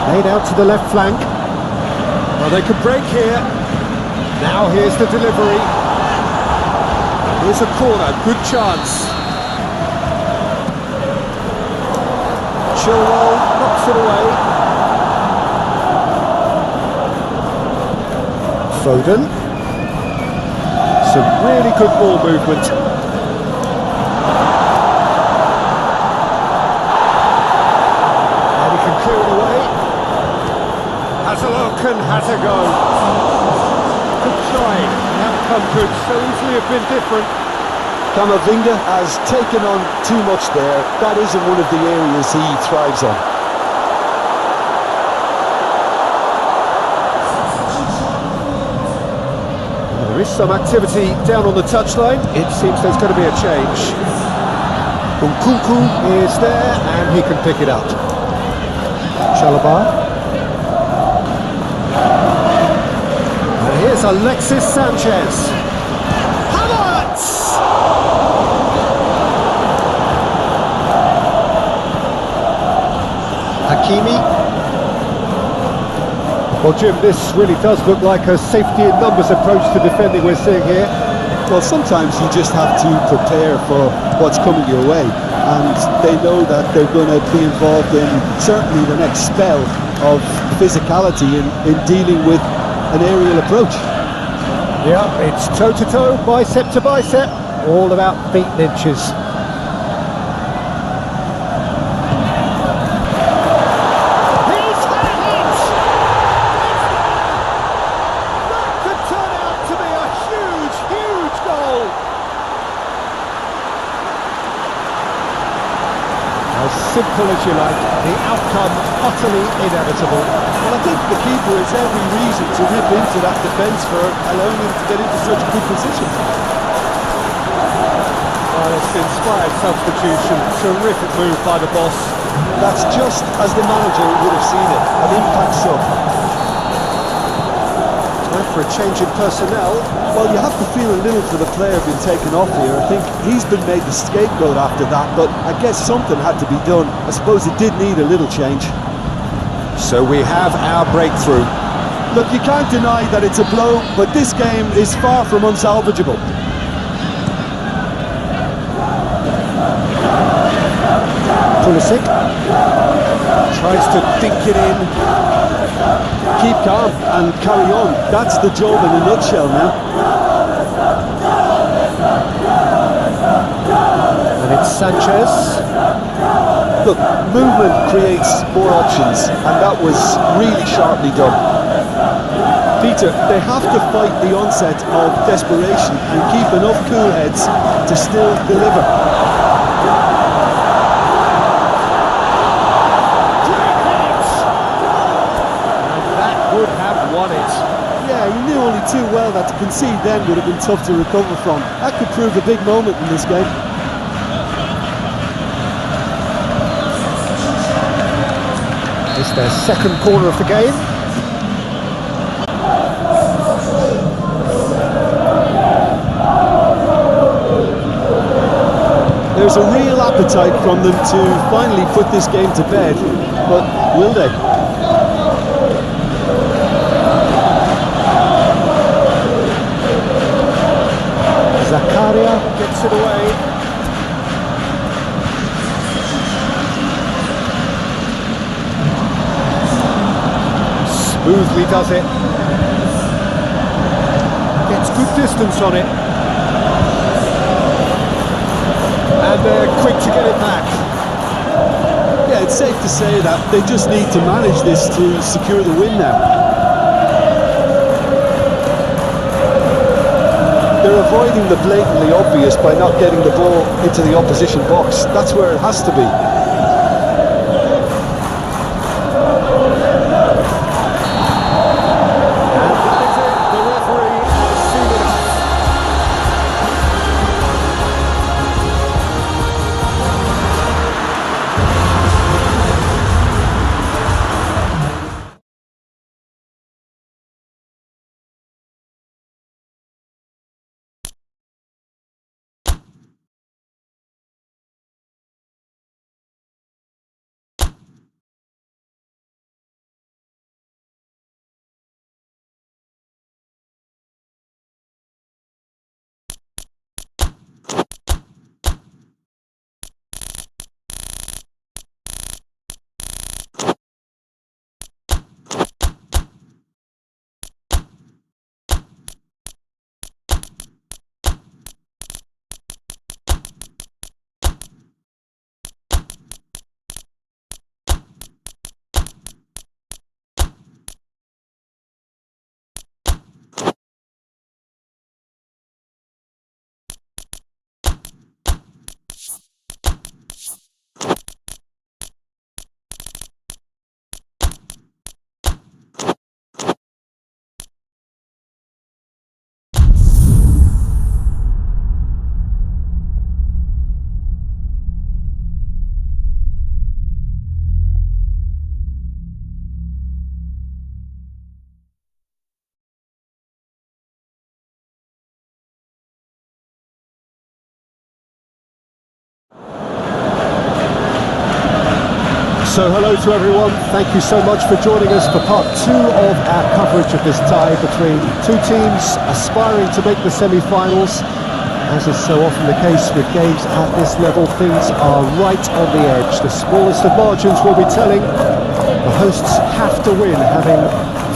Laid out to the left flank. Well, they could break here. Now here's the delivery. Here's a corner, good chance. Chilwell knocks it away. Foden. Some really good ball movement. And he can clear it away. Has a look and has a go. Good try. The outcome could so easily have been different. Camavinga has taken on too much there. That isn't one of the areas he thrives on. There is some activity down on the touchline. It seems there's going to be a change. Nkunku is there and he can pick it up. Selamat. And here's Alexis Sanchez. Hakimi. Well, Jim, this really does look like a safety in numbers approach to defending we're seeing here. Well, sometimes you just have to prepare for what's coming your way, and they know that they're going to be involved in certainly the next spell of physicality in dealing with an aerial approach. Yeah, it's toe-to-toe, bicep to bicep, all about feet and inches. Simple as you like, the outcome utterly inevitable. Well, I think the keeper has every reason to rip into that defence for allowing him to get into such a good position. Well, it's inspired substitution, terrific move by the boss. That's just as the manager would have seen it, an impact sub. And for a change in personnel. Well, you have to feel a little for the player being taken off here. I think he's been made the scapegoat after that, but I guess something had to be done. I suppose it did need a little change. So we have our breakthrough. Look, you can't deny that it's a blow, but this game is far from unsalvageable. Pulisic tries to dink it in. Keep calm and carry on. That's the job in a nutshell now. And it's Sanchez. Look, movement creates more options, and that was really sharply done. Peter, they have to fight the onset of desperation and keep enough cool heads to still deliver. Would have won it. Yeah, he knew only too well that to concede then would have been tough to recover from. That could prove a big moment in this game. It's their second corner of the game. There's a real appetite from them to finally put this game to bed, but will they? Zakaria gets it away. Smoothly does it. Gets good distance on it. And they're quick to get it back. Yeah, it's safe to say that they just need to manage this to secure the win now. They're avoiding the blatantly obvious by not getting the ball into the opposition box. That's where it has to be. And that is it. The referee has seen enough. So hello to everyone, thank you so much for joining us for part 2 of our coverage of this tie between two teams aspiring to make the semi-finals. As is so often the case with games at this level, things are right on the edge. The smallest of margins will be telling. The hosts have to win, having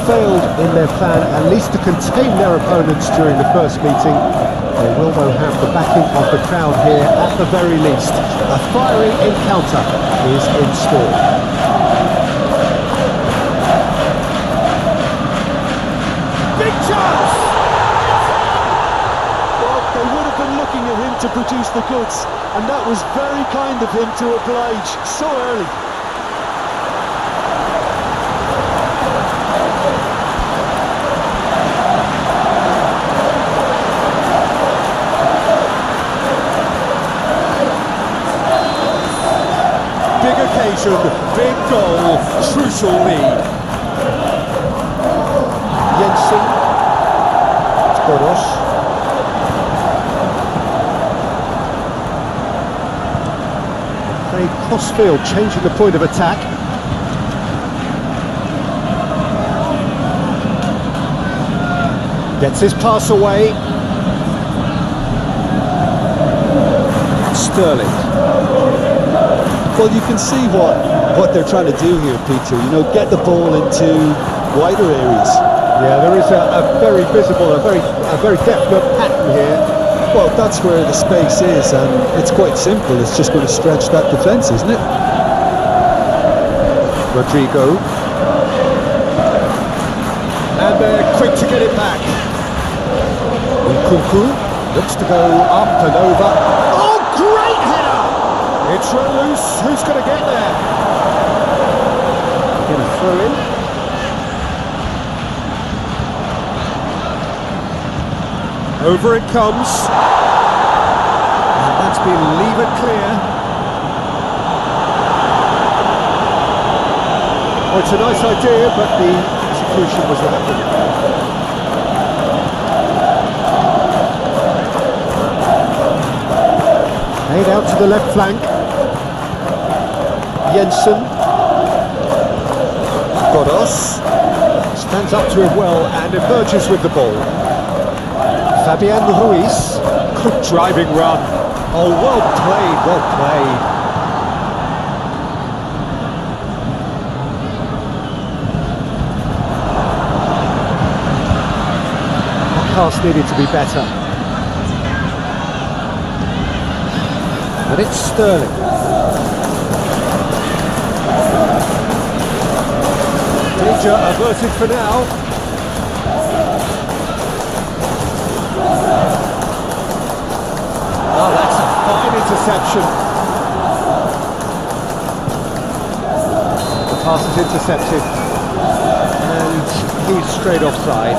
failed in their plan at least to contain their opponents during the first meeting. They will though have the backing of the crowd here at the very least. A fiery encounter is in store. Big chance! Well, they would have been looking at him to produce the goods, and that was very kind of him to oblige so early. Big occasion, big goal, crucial lead. Jensen Godos. They cross-field, changing the point of attack. Gets his pass away. Sterling. Well, you can see what they're trying to do here, Peter. You know, get the ball into wider areas. Yeah, there is a very visible, a very definite pattern here. Well, that's where the space is, and it's quite simple. It's just going to stretch that defence, isn't it? Rodrigo. And they're quick to get it back. Nkunku looks to go up and over. Oh, great header! It's run loose. Who's going to get there? Get a throw in. Over it comes. And that's been levered clear. Oh, it's a nice idea, but the execution was lacking. Made out to the left flank. Jensen. Godos. Stands up to him well and emerges with the ball. Fabian Ruiz. Good driving run. Oh, well played, well played. That pass needed to be better. And it's Sterling. Danger averted for now. Oh, that's a fine interception. The pass is intercepted. And he's straight offside.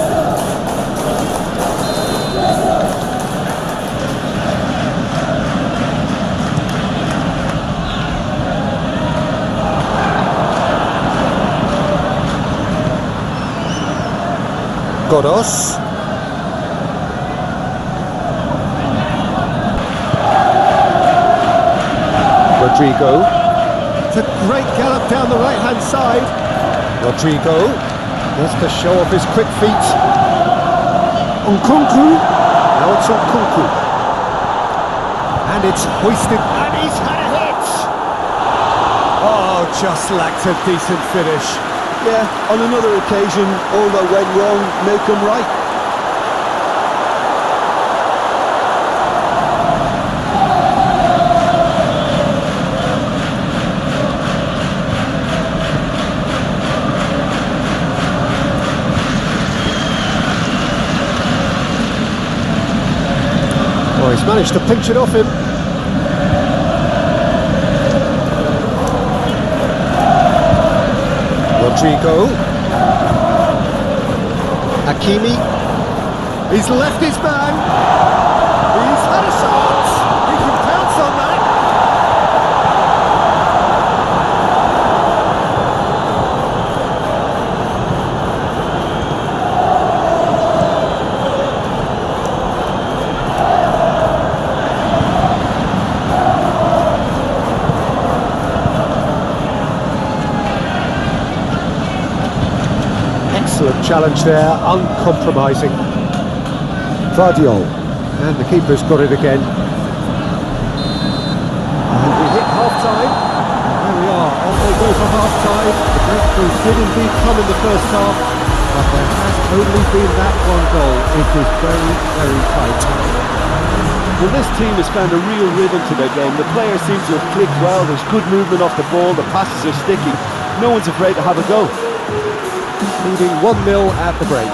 Godos. Rodrigo. It's a great gallop down the right-hand side. Rodrigo wants to show off his quick feet. Nkunku. Now it's Nkunku. And it's hoisted. And he's had a hit! Oh, just lacked a decent finish. Yeah, on another occasion, all that went wrong, make them right. Oh, he's managed to pinch it off him. Rodrigo. Hakimi. He's left his man. He's had a shot. He can pounce on that. Excellent challenge there, uncompromising. Vardiol. And the keeper's got it again. And we hit half-time. There we are, on they go for half-time. The breakthrough did indeed come in the first half, but there has only been that one goal. It is very, very tight. Well, this team has found a real rhythm to their game. The players seem to have clicked well. There's good movement off the ball. The passes are sticky. No one's afraid to have a go. Leading 1-0 at the break.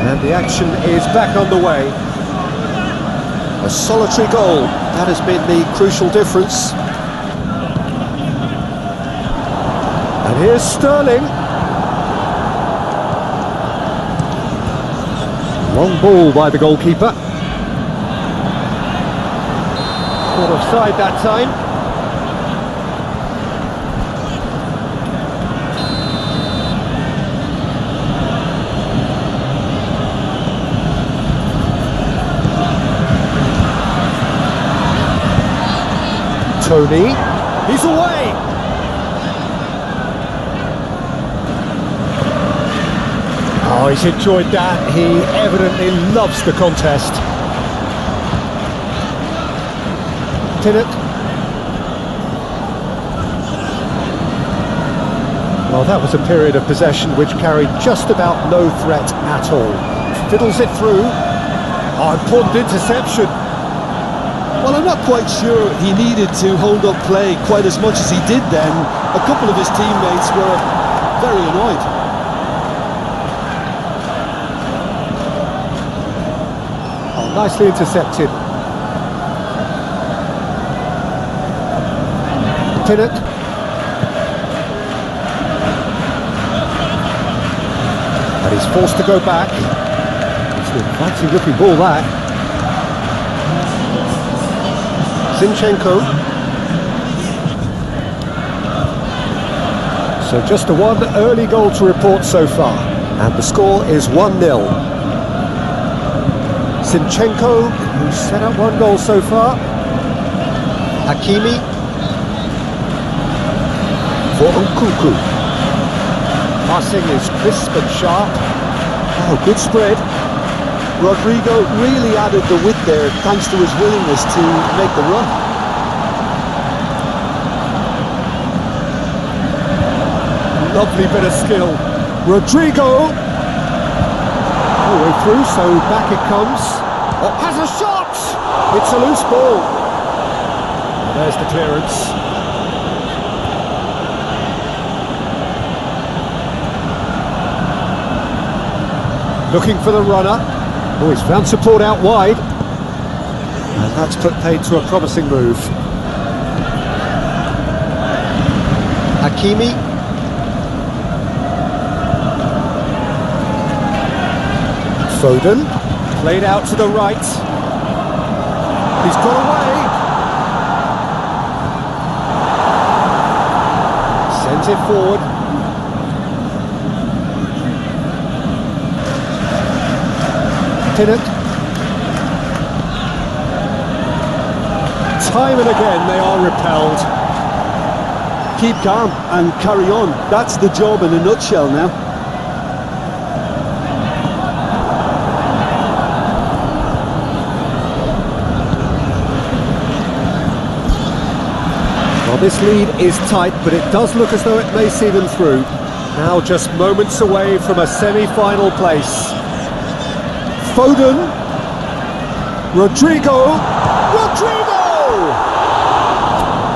And the action is back on the way. A solitary goal, that has been the crucial difference. Here's Sterling. Long ball by the goalkeeper. Caught offside that time. Tony, he's away! Oh, he's enjoyed that. He evidently loves the contest. Pinnock. Well, that was a period of possession which carried just about no threat at all. Fiddles it through. Oh, important interception. Well, I'm not quite sure he needed to hold up play quite as much as he did then. A couple of his teammates were very annoyed. Oh, nicely intercepted. Pinnock. And he's forced to go back. It's an inviting looking ball, that. Zinchenko. So just the one early goal to report so far, and the score is 1-0. Zinchenko, who's set up one goal so far. Hakimi for Nkunku. Passing is crisp and sharp. Oh, good spread. Rodrigo really added the width there thanks to his willingness to make the run. Lovely bit of skill. Rodrigo! All the way through, so back it comes. Oh, has a shot! It's a loose ball. There's the clearance. Looking for the runner. Oh, he's found support out wide. And that's put paid to a promising move. Hakimi. Foden. Played out to the right. He's got away. Sends it forward. Pinnock. Time and again they are repelled. Keep calm and carry on. That's the job in a nutshell now. Well, this lead is tight, but it does look as though it may see them through. Now just moments away from a semi-final place. Foden, Rodrigo,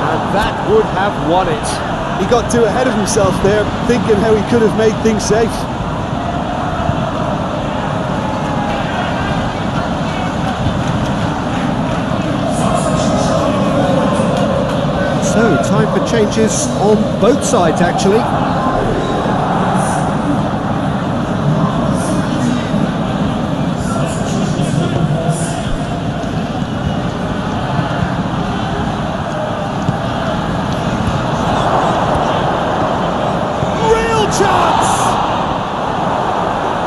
and that would have won it. He got too ahead of himself there, thinking how he could have made things safe. So, time for changes on both sides actually.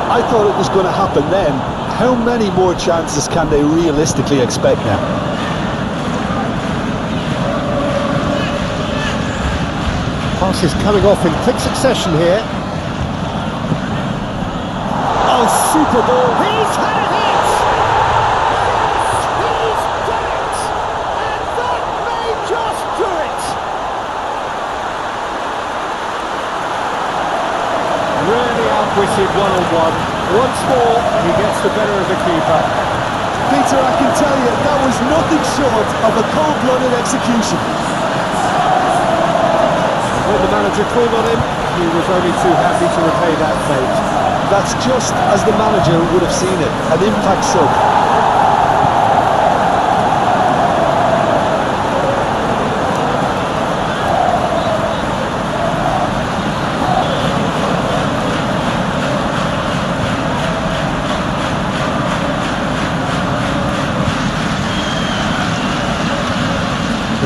I thought it was going to happen then. How many more chances can they realistically expect now? Pass is coming off in quick succession here. Oh, super ball. He's had a hit! He's done it! And that may just do it! Really outwitted one-on-one. Once more, he gets the better of the keeper. Peter, I can tell you, that was nothing short of a cold-blooded execution. When the manager called on him, he was only too happy to repay that fate. That's just as the manager would have seen it, an impact sub.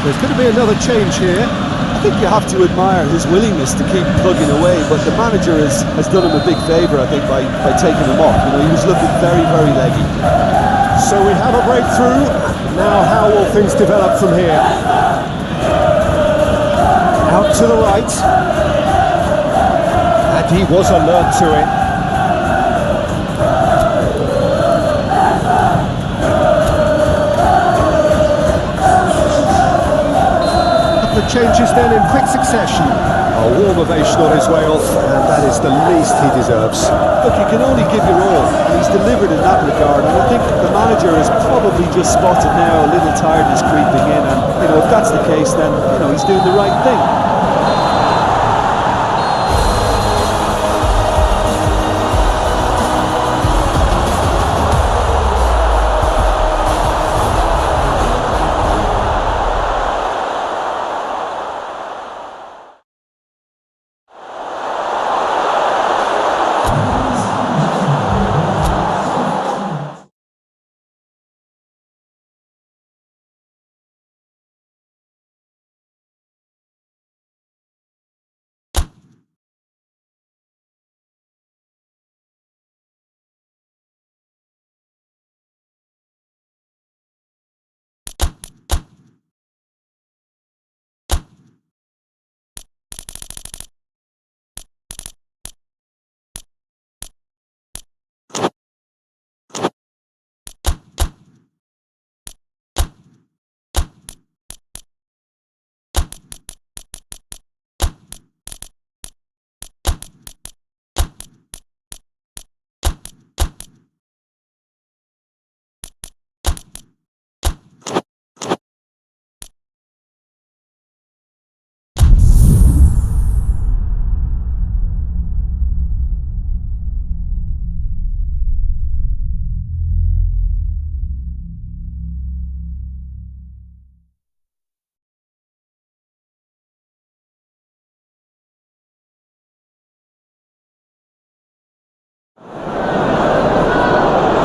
And there's going to be another change here. I think you have to admire his willingness to keep plugging away, but the manager has done him a big favour, I think, by taking him off. You know, he was looking very, very leggy. So we have a breakthrough. Now how will things develop from here? Out to the right. And he was alert to it. The changes then in quick succession. A warm ovation on his way off, and that is the least he deserves. Look, you can only give your all, and he's delivered in that regard, and I think the manager has probably just spotted now a little tiredness creeping in, and, you know, if that's the case, then, you know, he's doing the right thing.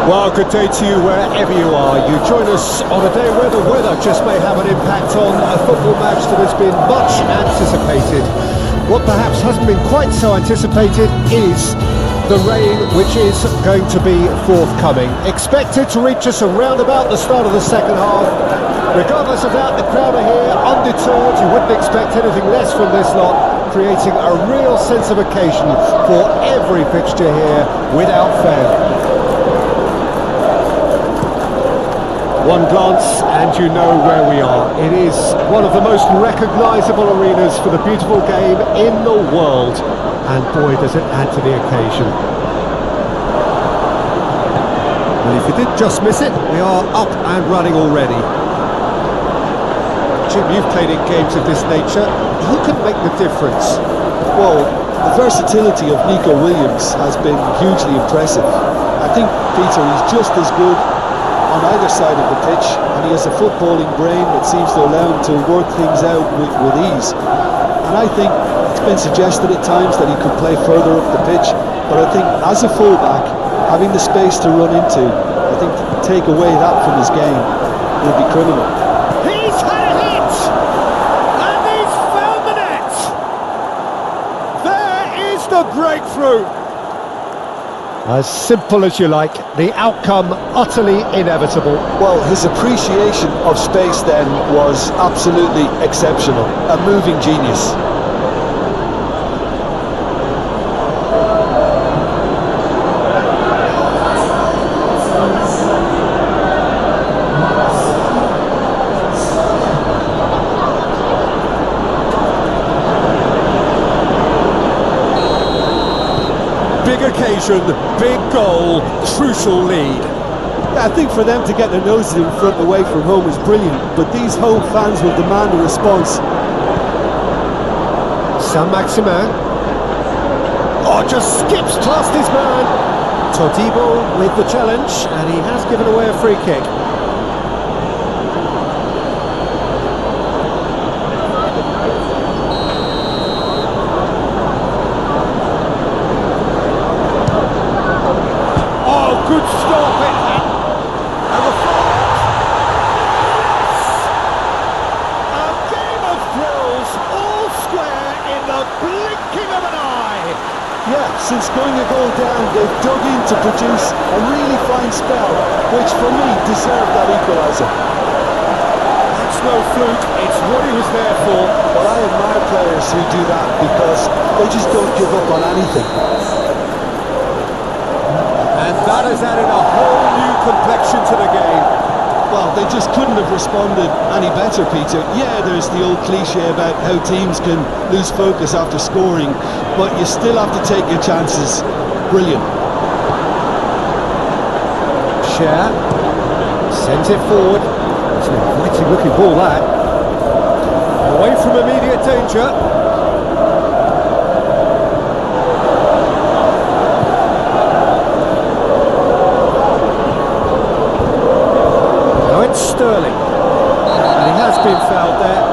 Well, good day to you wherever you are. You join us on a day where the weather just may have an impact on a football match that has been much anticipated. What perhaps hasn't been quite so anticipated is the rain, which is going to be forthcoming. Expected to reach us around about the start of the second half. Regardless of that, the crowd are here, undeterred. You wouldn't expect anything less from this lot, creating a real sense of occasion for every fixture here without fail. One glance and you know where we are. It is one of the most recognisable arenas for the beautiful game in the world. And boy, does it add to the occasion. Well, if you did just miss it, we are up and running already. Jim, you've played in games of this nature. Who can make the difference? Well, the versatility of Nico Williams has been hugely impressive. I think, Peter, he's just as good on either side of the pitch, and he has a footballing brain that seems to allow him to work things out with ease. And I think it's been suggested at times that he could play further up the pitch, but I think as a fullback, having the space to run into, I think to take away that from his game would be criminal. He's had a hit! And he's found the net! There is the breakthrough! As simple as you like, the outcome utterly inevitable. Well, his appreciation of space then was absolutely exceptional. A moving genius. Big occasion, big goal, crucial lead. Yeah, I think for them to get their noses in front away from home is brilliant, but these home fans will demand a response. Saint-Maximin. Oh, just skips past his man. Todibo with the challenge, and he has given away a free kick. Good stop it, and the and Since going a goal down, they've dug in to produce a really fine spell, which for me deserved that equaliser. That's no fluke, it's what he was there for. Well, I admire players who do that because they just don't give up on anything. And that has added a whole new complexion to the game. Well, they just couldn't have responded any better, Peter. Yeah, there's the old cliche about how teams can lose focus after scoring, but you still have to take your chances. Brilliant. Share, sends it forward. It's an inviting looking ball, that. Away from immediate danger. Sterling, and he has been fouled there.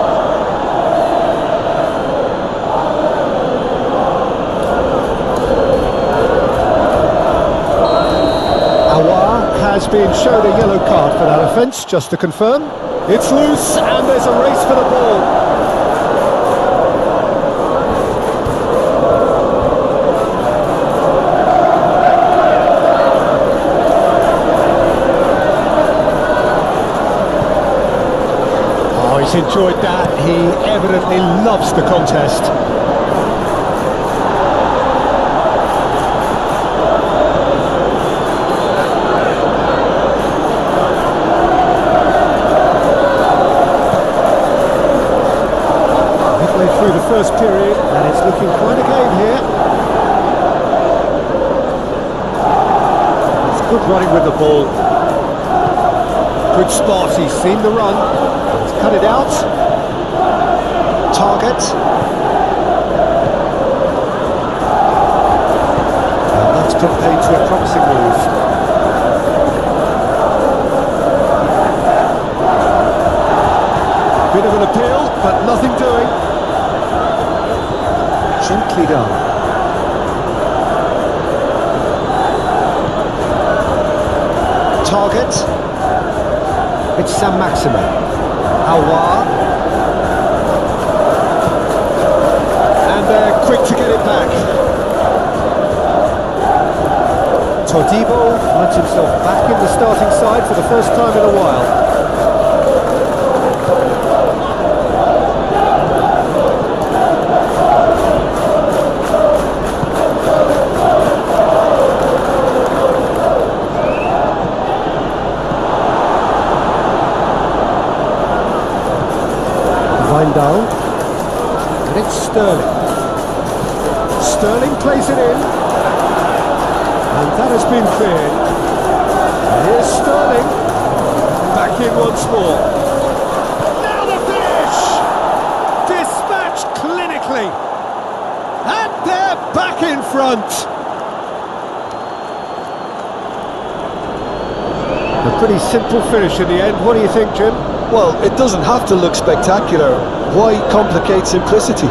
Awar has been shown a yellow card for that offence, just to confirm. It's loose and there's a race for the ball. He's enjoyed that. He evidently loves the contest. Midway through the first period, and it's looking quite a game here. It's good running with the ball. Good spot, he's seen the run. Cut it out. Target. And that's put paid to a promising move. Bit of an appeal, but nothing doing. Gently done. Target. It's Saint-Maximin. Awar, and they're quick to get it back. Todibo finds himself back in the starting side for the first time in a while. And it's Sterling. Sterling plays it in. And that has been cleared. And here's Sterling. Back in once more. Now the finish! Dispatched clinically. And they're back in front. A pretty simple finish in the end. What do you think, Jim? Well, it doesn't have to look spectacular. Why complicate simplicity?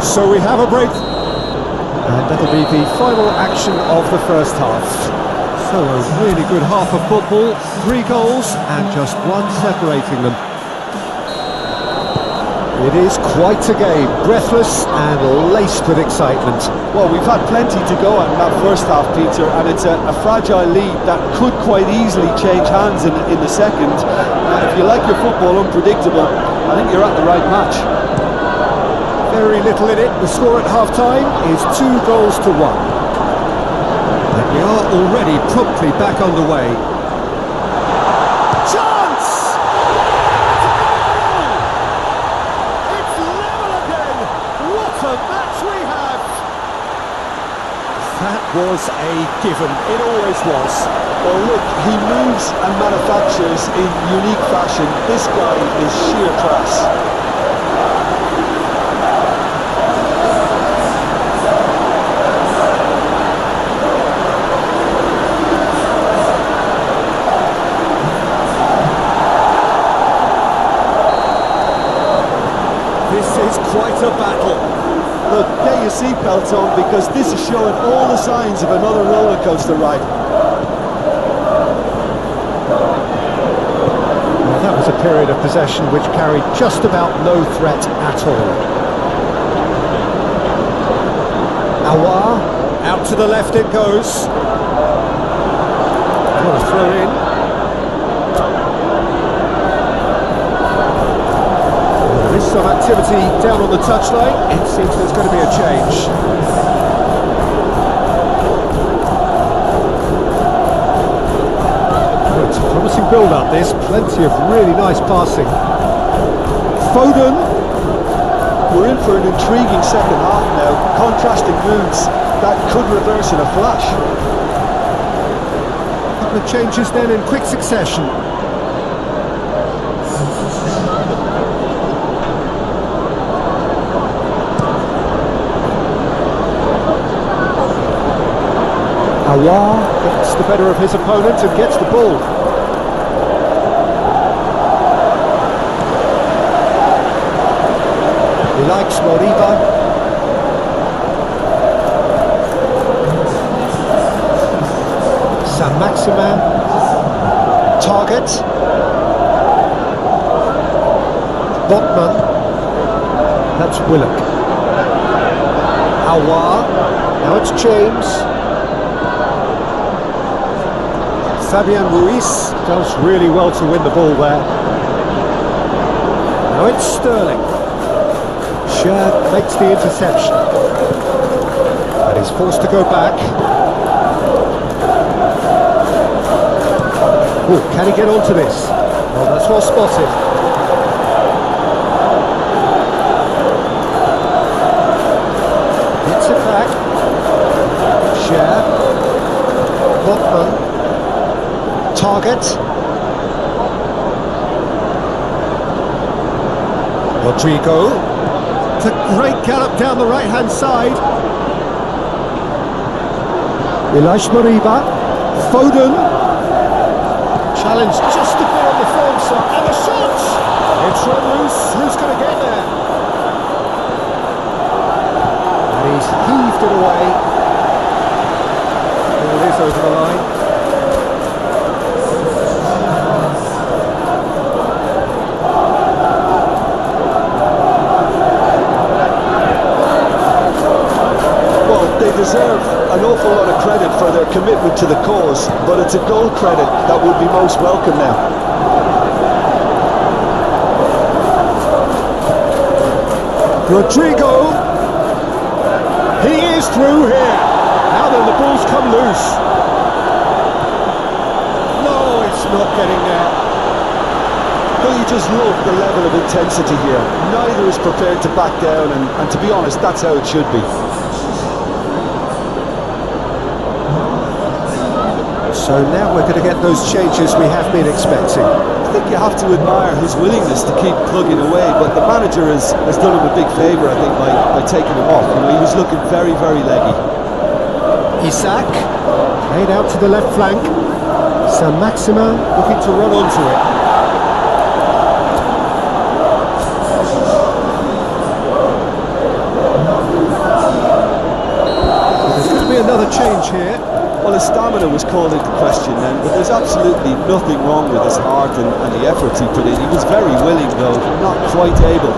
So we have a break. And that'll be the final action of the first half. So a really good half of football, 3 goals and just one separating them. It is quite a game, breathless and laced with excitement. Well, we've had plenty to go at in that first half, Peter, and it's a fragile lead that could quite easily change hands in the second. If you like your football unpredictable, I think you're at the right match. Very little in it. The score at half-time is 2-1. And we are already promptly back underway. Chance! It's level again! What a match we have! That was a given. It always was. Well, look, he moves and manufactures in unique fashion. This guy is sheer class. seatbelt on, because this is showing all the signs of another roller coaster ride. Well, that was a period of possession which carried just about no threat at all. Aouar, out to the left it goes. What a throw in. There is some activity down on the touchline. It seems there's going to be a change. Oh, it's a promising build-up this. Plenty of really nice passing. Foden. We're in for an intriguing second half now. Contrasting moods that could reverse in a flash. A couple of changes then in quick succession. Aouar gets the better of his opponent and gets the ball. He likes Moriba. Saint-Maximin. Target. Botman. That's Willock. Aouar. Now it's James. Fabian Ruiz does really well to win the ball there. Now it's Sterling. Schär makes the interception. And he's forced to go back. Oh, can he get onto this? Well, that's well spotted. Hits it back. Schär. Botman. Target. Rodrigo. It's a great gallop down the right-hand side. Moriba. Foden. Challenge just a bit on the form side. And the shot! It's run loose. Who's going to get there? And he's heaved it away. There it is over the line. They deserve an awful lot of credit for their commitment to the cause, but it's a goal credit that would be most welcome now. Rodrigo, he is through here. Now then, the ball's come loose. No, it's not getting there. But you just love the level of intensity here. Neither is prepared to back down, and to be honest, that's how it should be. So now we're going to get those changes we have been expecting. I think you have to admire his willingness to keep plugging away, but the manager has done him a big favour, I think, by taking him off. You know, he was looking very, very leggy. Isak, played out to the left flank. Saint-Maximin looking to run onto it. There's going to be another change here. Well, his stamina was called into question then, but there's absolutely nothing wrong with his heart and the efforts he put in. He was very willing, though, not quite able.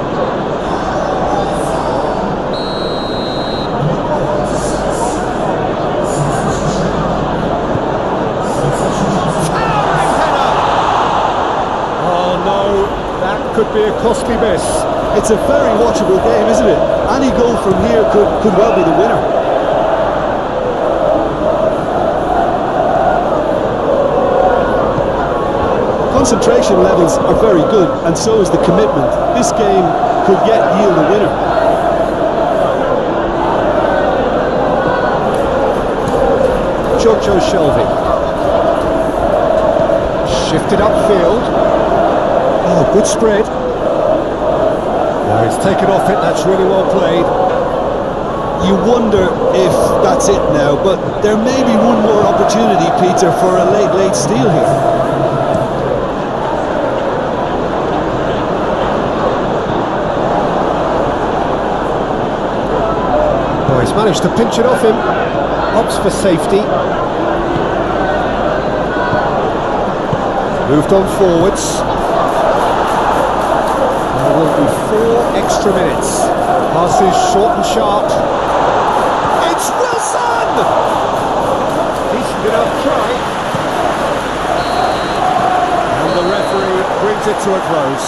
Oh no, that could be a costly miss. It's a very watchable game, isn't it? Any goal from here could well be the winner. Concentration levels are very good, and so is the commitment. This game could yet yield a winner. Giorgio Shelvey. Shifted upfield. Oh, good spread. Now he's taken off it, that's really well played. You wonder if that's it now, but there may be one more opportunity, Peter, for a late steal here. Oh, he's managed to pinch it off him. Opts for safety. Moved on forwards. There will be 4 extra minutes. Passes short and sharp. It's Wilson! Decent enough try. And the referee brings it to a close.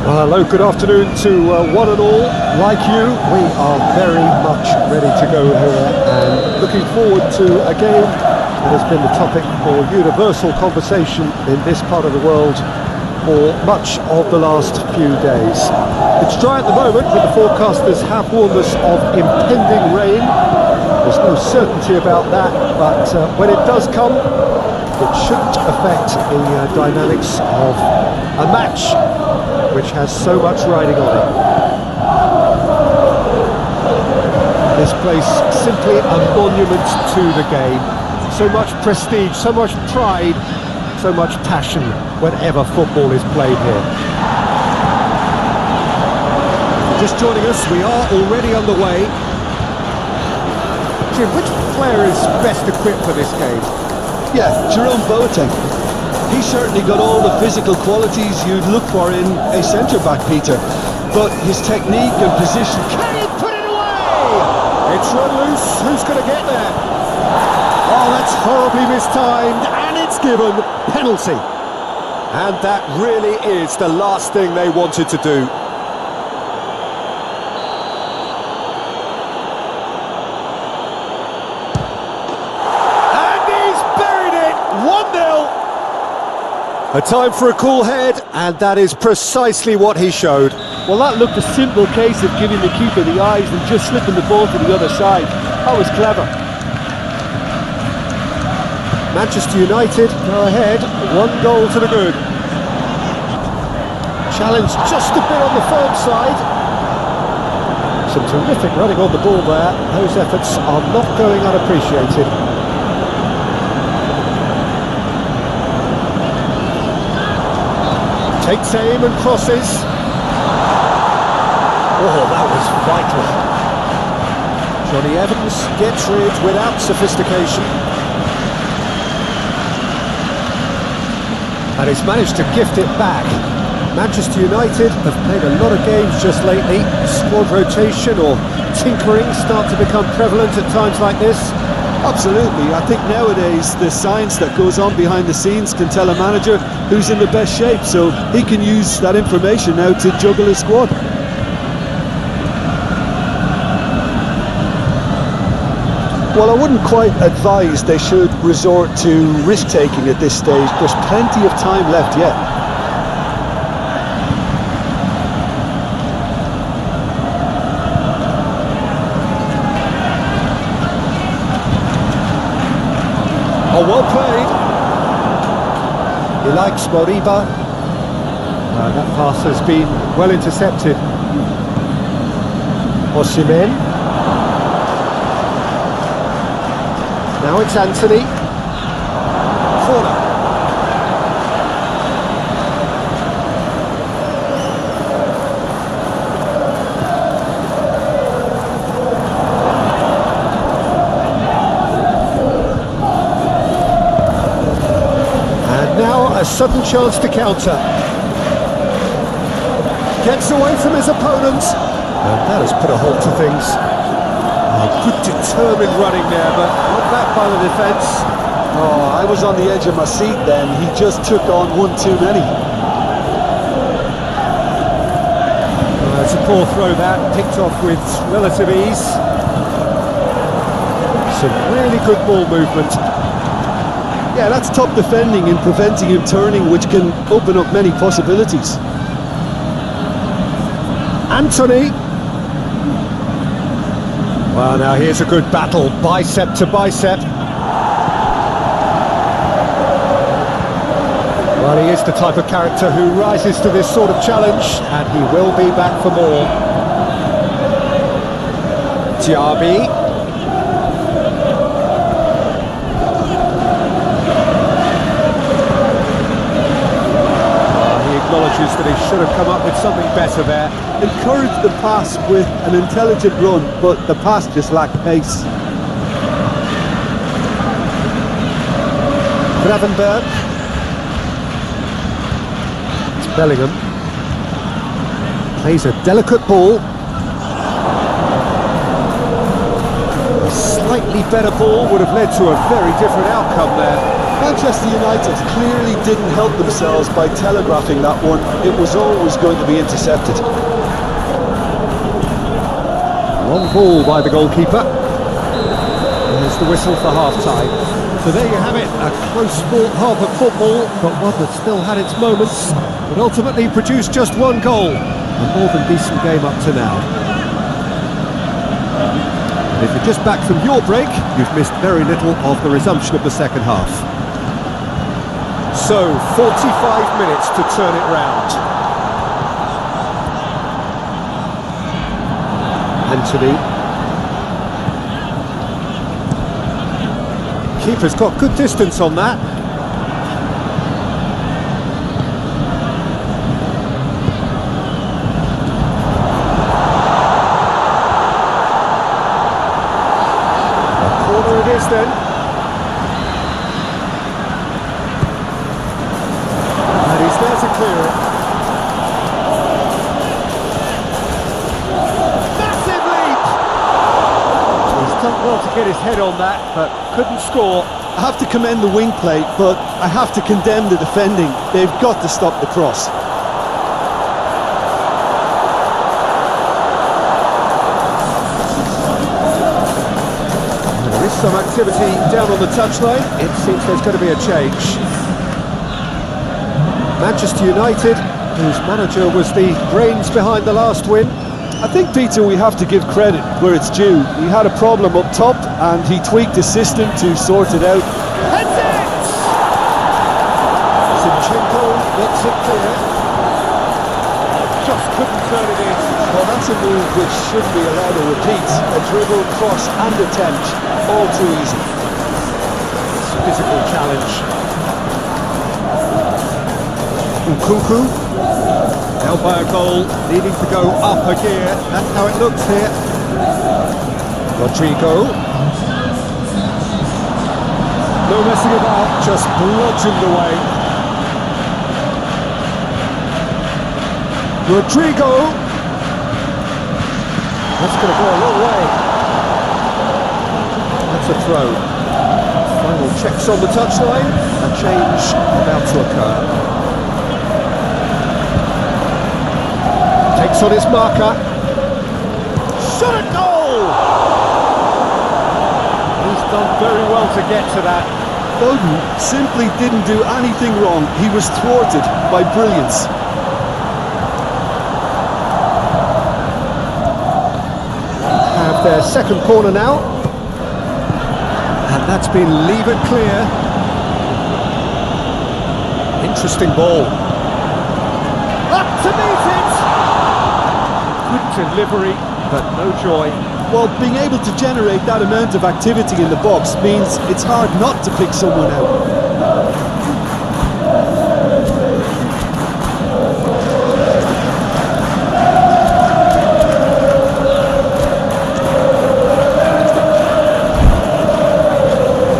Well, hello, good afternoon to one and all. Like you, we are very much ready to go here and looking forward to a game that has been the topic for universal conversation in this part of the world for much of the last few days. It's dry at the moment, but the forecasters have warned us of impending rain. There's no certainty about that, but when it does come, it shouldn't affect the dynamics of a match which has so much riding on it. This place simply a monument to the game. So much prestige, so much pride, so much passion whenever football is played here. Just joining us, we are already underway. Jim, which player is best equipped for this game? Yeah, Jerome Boateng. He's certainly got all the physical qualities you'd look for in a centre-back, Peter. But his technique and position... Can he put it away? It's run loose. Who's going to get there? Oh, that's horribly mistimed, and it's given penalty. And that really is the last thing they wanted to do. A time for a cool head, and that is precisely what he showed. Well, that looked a simple case of giving the keeper the eyes and just slipping the ball to the other side. That was clever. Manchester United go ahead, 1 goal to the good. Challenge just a bit on the firm side. Some terrific running on the ball there. Those efforts are not going unappreciated. Takes aim and crosses. Oh, that was vital. Johnny Evans gets rid without sophistication. And he's managed to gift it back. Manchester United have played a lot of games just lately. Squad rotation or tinkering start to become prevalent at times like this. Absolutely. I think nowadays the science that goes on behind the scenes can tell a manager who's in the best shape, so he can use that information now to juggle his squad. Well, I wouldn't quite advise they should resort to risk-taking at this stage. There's plenty of time left yet. Oh, well played. He likes Moriba. That pass has been well intercepted. Osimhen. Now it's Anthony. Corner. And now a sudden chance to counter. Gets away from his opponents. And that has put a halt to things. Good determined running there, but not back by the defence. Oh, I was on the edge of my seat then. He just took on one too many. It's a poor throw that, picked off with relative ease. Some really good ball movement. Yeah, that's top defending and preventing him turning, which can open up many possibilities. Anthony. Well, now here's a good battle, bicep to bicep. Well, he is the type of character who rises to this sort of challenge, and he will be back for more. Diaby. He acknowledges that he should have come up with something better there. Encouraged the pass with an intelligent run, but the pass just lacked pace. Gravenberg. It's Bellingham. Plays a delicate ball. A slightly better ball would have led to a very different outcome there. Manchester United clearly didn't help themselves by telegraphing that one. It was always going to be intercepted. Long ball by the goalkeeper. There's the whistle for half-time. So there you have it, a close-fought half of football, but one that still had its moments, but ultimately produced just one goal. A more than decent game up to now. And if you're just back from your break, you've missed very little of the resumption of the second half. So, 45 minutes to turn it round. Anthony. Keeper's got good distance on that. A corner it is then. And he's there to clear it. Done well to get his head on that, but couldn't score. I have to commend the wing play, but I have to condemn the defending. They've got to stop the cross. There is some activity down on the touchline. It seems there's going to be a change. Manchester United, whose manager was the brains behind the last win. I think, Peter, we have to give credit where it's due. He had a problem up top and he tweaked his system to sort it out. Heads it! Zinchenko lets it clear. Just couldn't turn it in. Well, that's a move which shouldn't be allowed to repeat. A dribble, cross and attempt, all too easy. It's a physical challenge. Nkunku. Now by a goal, needing to go up a gear. That's how it looks here. Rodrigo. No messing about, just bludgeoned away. Rodrigo. That's going to go a long way. That's a throw. Final checks on the touchline. A change about to occur. Takes on his marker. Shot at goal! He's done very well to get to that. Foden simply didn't do anything wrong. He was thwarted by brilliance. Have their second corner now. And that's been levered clear. Interesting ball. to meet it! Good delivery, but no joy. Well, being able to generate that amount of activity in the box means it's hard not to pick someone out.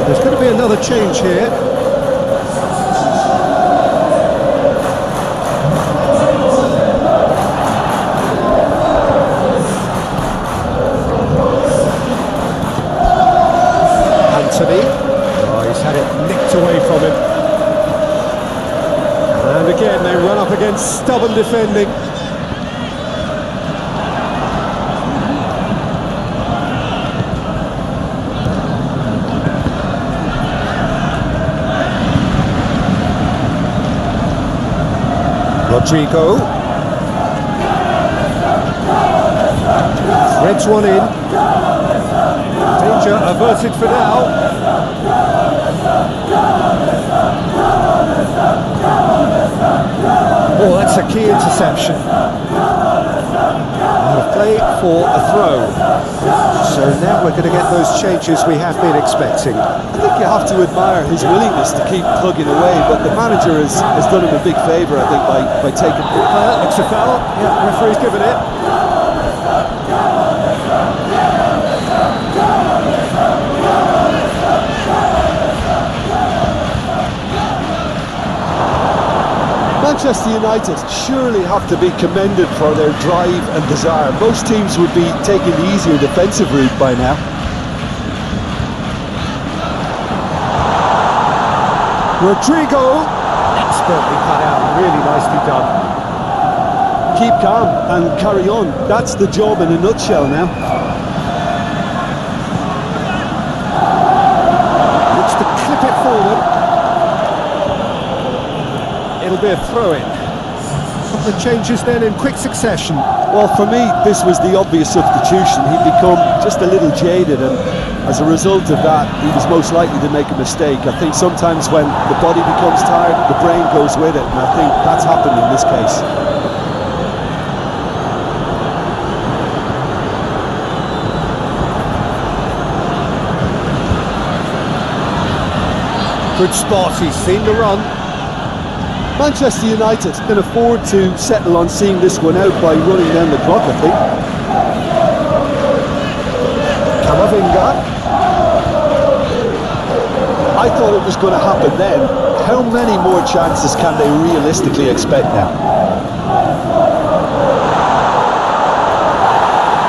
There's going to be another change here. Oh, he's had it nicked away from him. And again, they run up against stubborn defending. Rodrigo. Threads one in. Danger averted for now. Oh, that's a key interception. And a play for a throw. So now we're going to get those changes we have been expecting. I think you have to admire his willingness to keep plugging away, but the manager has done him a big favour, I think, by taking... Looks a foul. Yeah, referee's given it. Manchester United surely have to be commended for their drive and desire. Most teams would be taking the easier defensive route by now. Rodrigo, expertly cut out, really nicely done. Keep calm and carry on. That's the job in a nutshell now. Looks to clip it forward. It'll be a throw-in. Couple of changes then in quick succession. Well, for me, this was the obvious substitution. He'd become just a little jaded, and as a result of that, he was most likely to make a mistake. I think sometimes when the body becomes tired, the brain goes with it, and I think that's happened in this case. Good spot, he's seen the run. Manchester United can afford to settle on seeing this one out by running down the clock, I think. Camavinga. I thought it was going to happen then. How many more chances can they realistically expect now?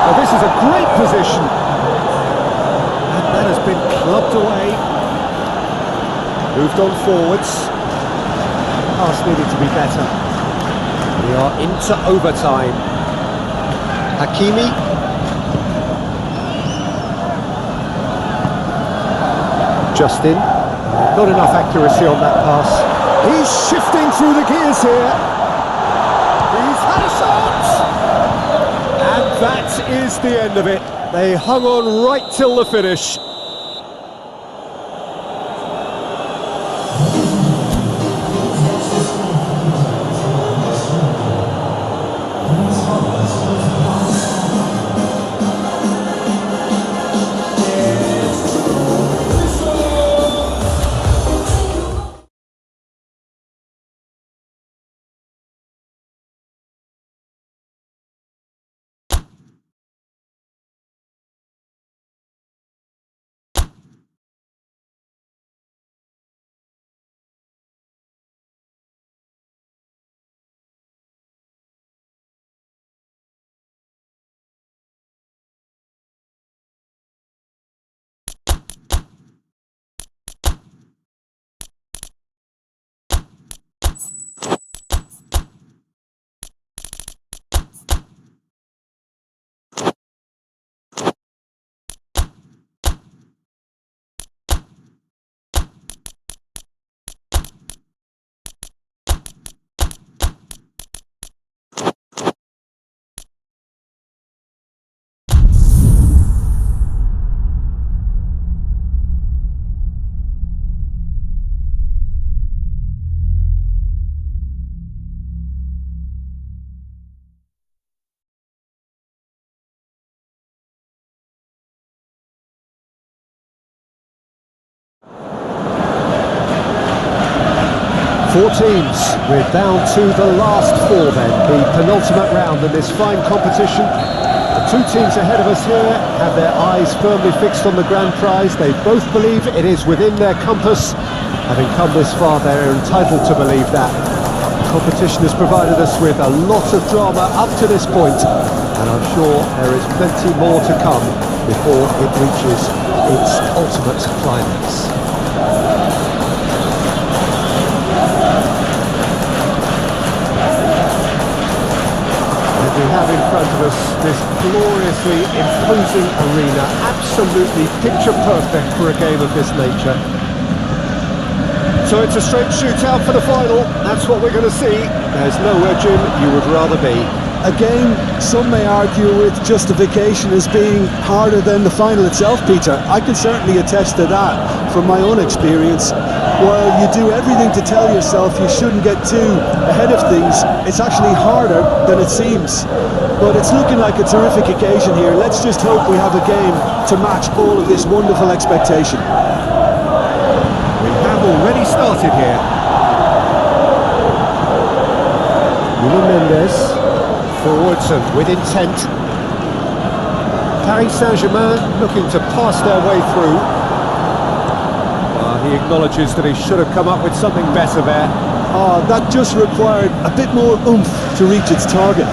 Well, this is a great position. And that has been clubbed away. Moved on forwards. Pass needed to be better. We are into overtime. Hakimi. Justin. Not enough accuracy on that pass. He's shifting through the gears here. He's had a shot. And that is the end of it. They hung on right till the finish. Four teams, we're down to the last four then, the penultimate round in this fine competition. The two teams ahead of us here have their eyes firmly fixed on the grand prize. They both believe it is within their compass. Having come this far, they're entitled to believe that. The competition has provided us with a lot of drama up to this point, and I'm sure there is plenty more to come before it reaches its ultimate climax. We have in front of us this gloriously imposing arena, absolutely picture perfect for a game of this nature. So it's a straight shootout for the final, that's what we're going to see. There's nowhere, Jim, you would rather be. A game some may argue with justification as being harder than the final itself, Peter. I can certainly attest to that from my own experience. While you do everything to tell yourself you shouldn't get too ahead of things, it's actually harder than it seems. But it's looking like a terrific occasion here. Let's just hope we have a game to match all of this wonderful expectation. We have already started here. Nuno Mendes, forwards and with intent. Paris Saint-Germain looking to pass their way through. He acknowledges that he should have come up with something better there. Oh, that just required a bit more oomph to reach its target.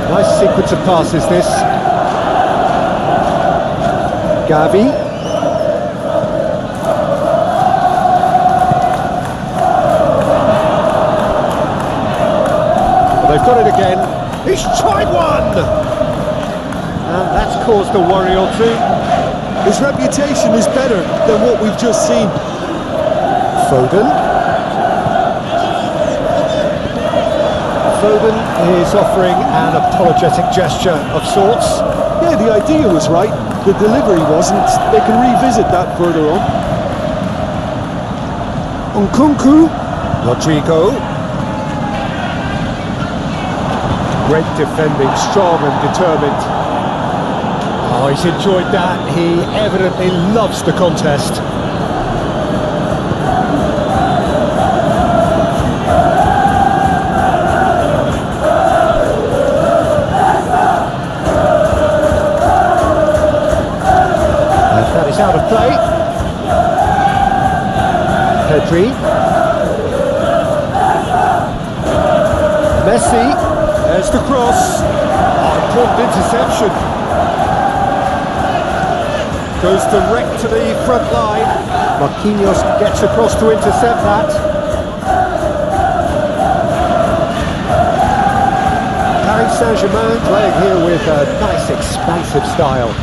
Nice sequence of passes this. Gavi. Well, they've got it again. He's tried one! And that's caused a worry or two. His reputation is better than what we've just seen. Foden. Foden is offering an apologetic gesture of sorts. Yeah, the idea was right, the delivery wasn't. They can revisit that further on. Nkunku. Rodrigo. Great defending, strong and determined. Oh, he's enjoyed that. He evidently loves the contest. And that is out of play. Pedri. Messi. There's the cross. Oh, important interception. Goes direct to the front line. Marquinhos gets across to intercept that. Paris Saint-Germain playing here with a nice expansive style.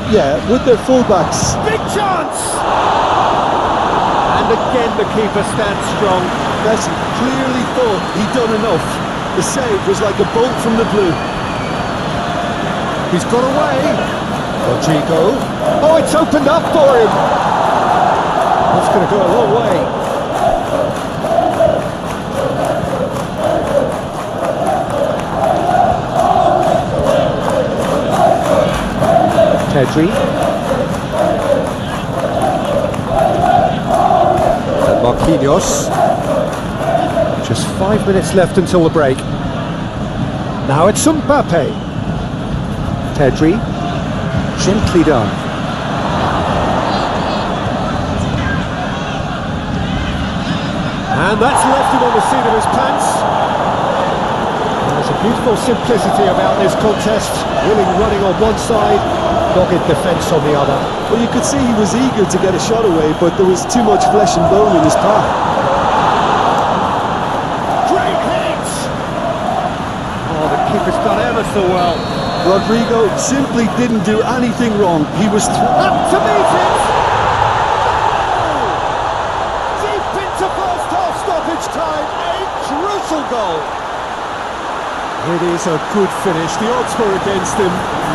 Yeah, with their fullbacks. Big chance! And again the keeper stands strong. Messi clearly thought he'd done enough. The save was like a bolt from the blue. He's got away. Rodrigo. Oh, it's opened up for him. That's going to go a long way. Pedri. And Marquinhos. Just 5 minutes left until the break. Now it's Mbappe. Pedri. Gently done. And that's left him on the seat of his pants. There's a beautiful simplicity about this contest. Willing running on one side, dogged defence on the other. Well, you could see he was eager to get a shot away, but there was too much flesh and bone in his path. Great hit! Oh, the keeper's done ever so well. Rodrigo simply didn't do anything wrong. He was up to meet it! Deep into first half stoppage time, a crucial goal. It is a good finish. The odds were against him,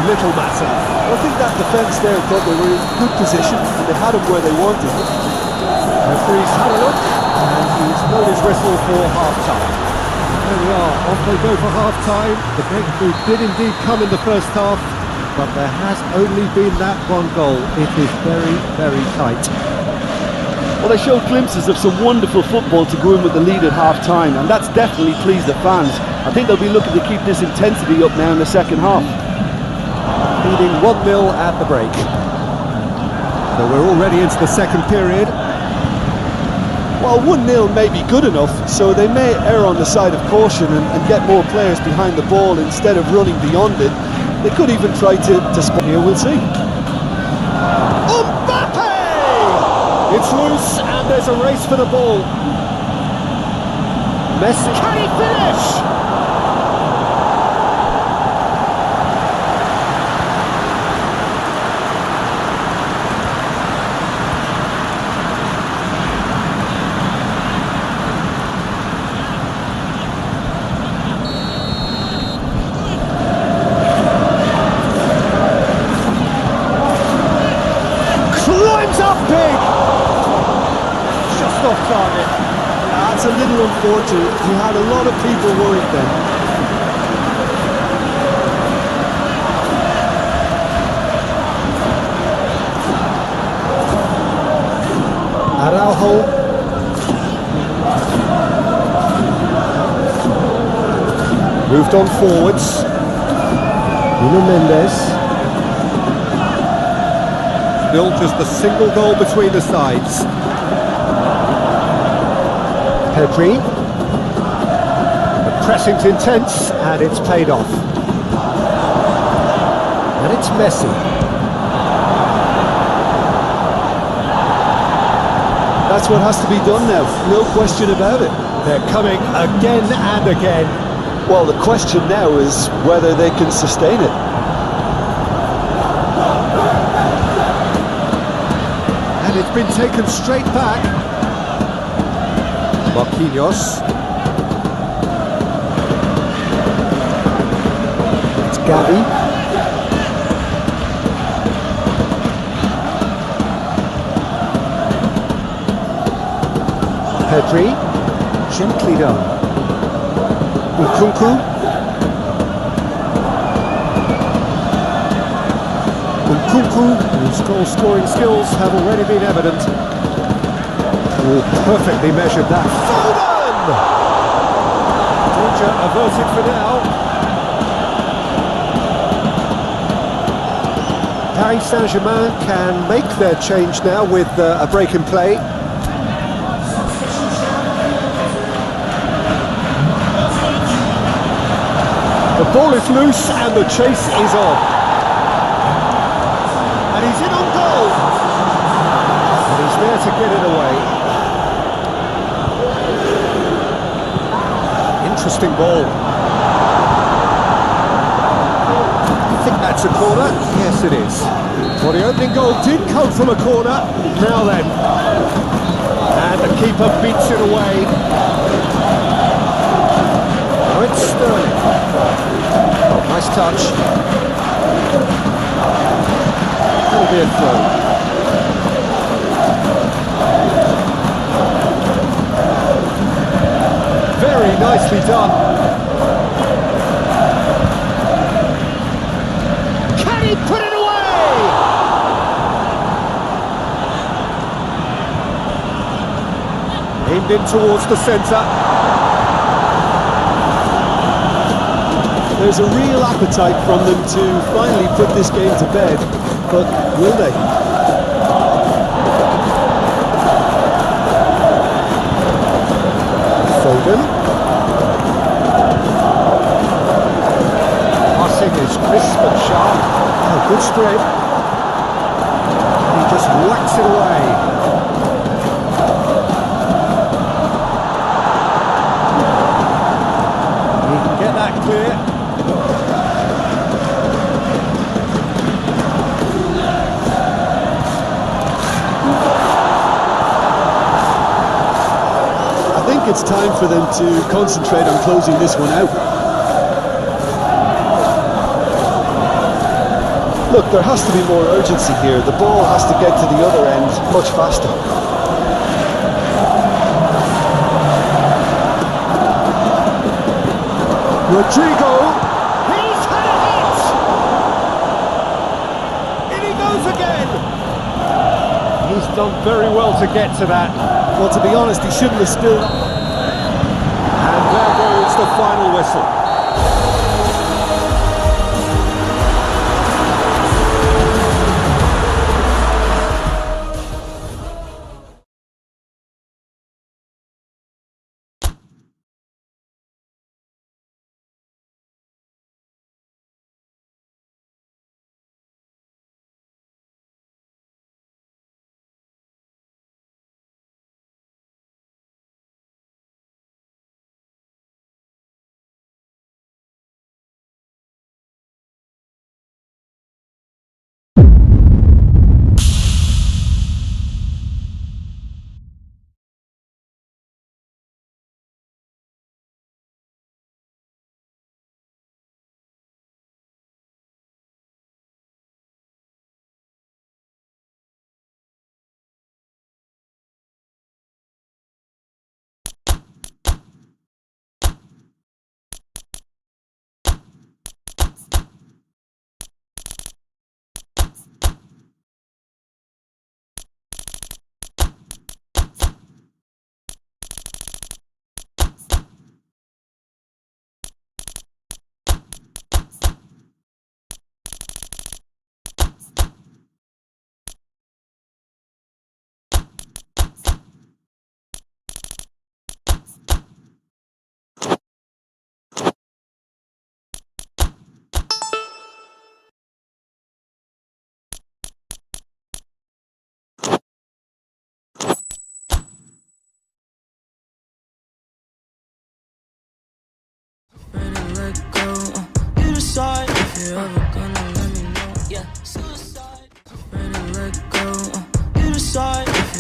little matter. I think that defence there thought they were in good position and they had him where they wanted. Referee's had a look and he's blown his whistle for half-time. There we are, off they go for half-time. The breakthrough did indeed come in the first half, but there has only been that one goal. It is very, very tight. Well, they showed glimpses of some wonderful football to go in with the lead at half-time, and that's definitely pleased the fans. I think they'll be looking to keep this intensity up now in the second half. Leading 1-0 at the break. So we're already into the second period. Well, 1-0 may be good enough, so they may err on the side of caution and get more players behind the ball instead of running beyond it. They could even try to spot here, we'll see. It's loose and there's a race for the ball. Messi, can he finish? Climbs up big. Off target. That's a little unfortunate. He had a lot of people worried then. Araujo. Moved on forwards. Nuno Mendes. Still just a single goal between the sides. Pedri. The pressing's intense and it's paid off. And it's Messi. That's what has to be done now, no question about it. They're coming again and again. Well, the question now is whether they can sustain it. And it's been taken straight back. Marquinhos. It's Gavi. Pedri. Gently done. Nkunku. Whose goal-scoring skills have already been evident. Perfectly measured that. Foden! Danger averted for now. Paris Saint-Germain can make their change now with a break in play. The ball is loose and the chase is on. And he's in on goal. And he's there to get it away. Interesting ball. I think that's a corner. Yes, it is. Well, the opening goal did come from a corner. Now then. And the keeper beats it away. Oh, it's Sterling. Nice touch. It'll be a throw. Very nicely done. Can he put it away? Aimed in towards the centre. There's a real appetite from them to finally put this game to bed, but will they? Foden. Passing is crisp and sharp. Oh, good spread. He just whacks it away. He can get that clear. It's time for them to concentrate on closing this one out. Look, there has to be more urgency here. The ball has to get to the other end much faster. Rodrigo. He's had a hit. In he goes again. He's done very well to get to that. Well, to be honest, he shouldn't have spilled. And there goes the final whistle.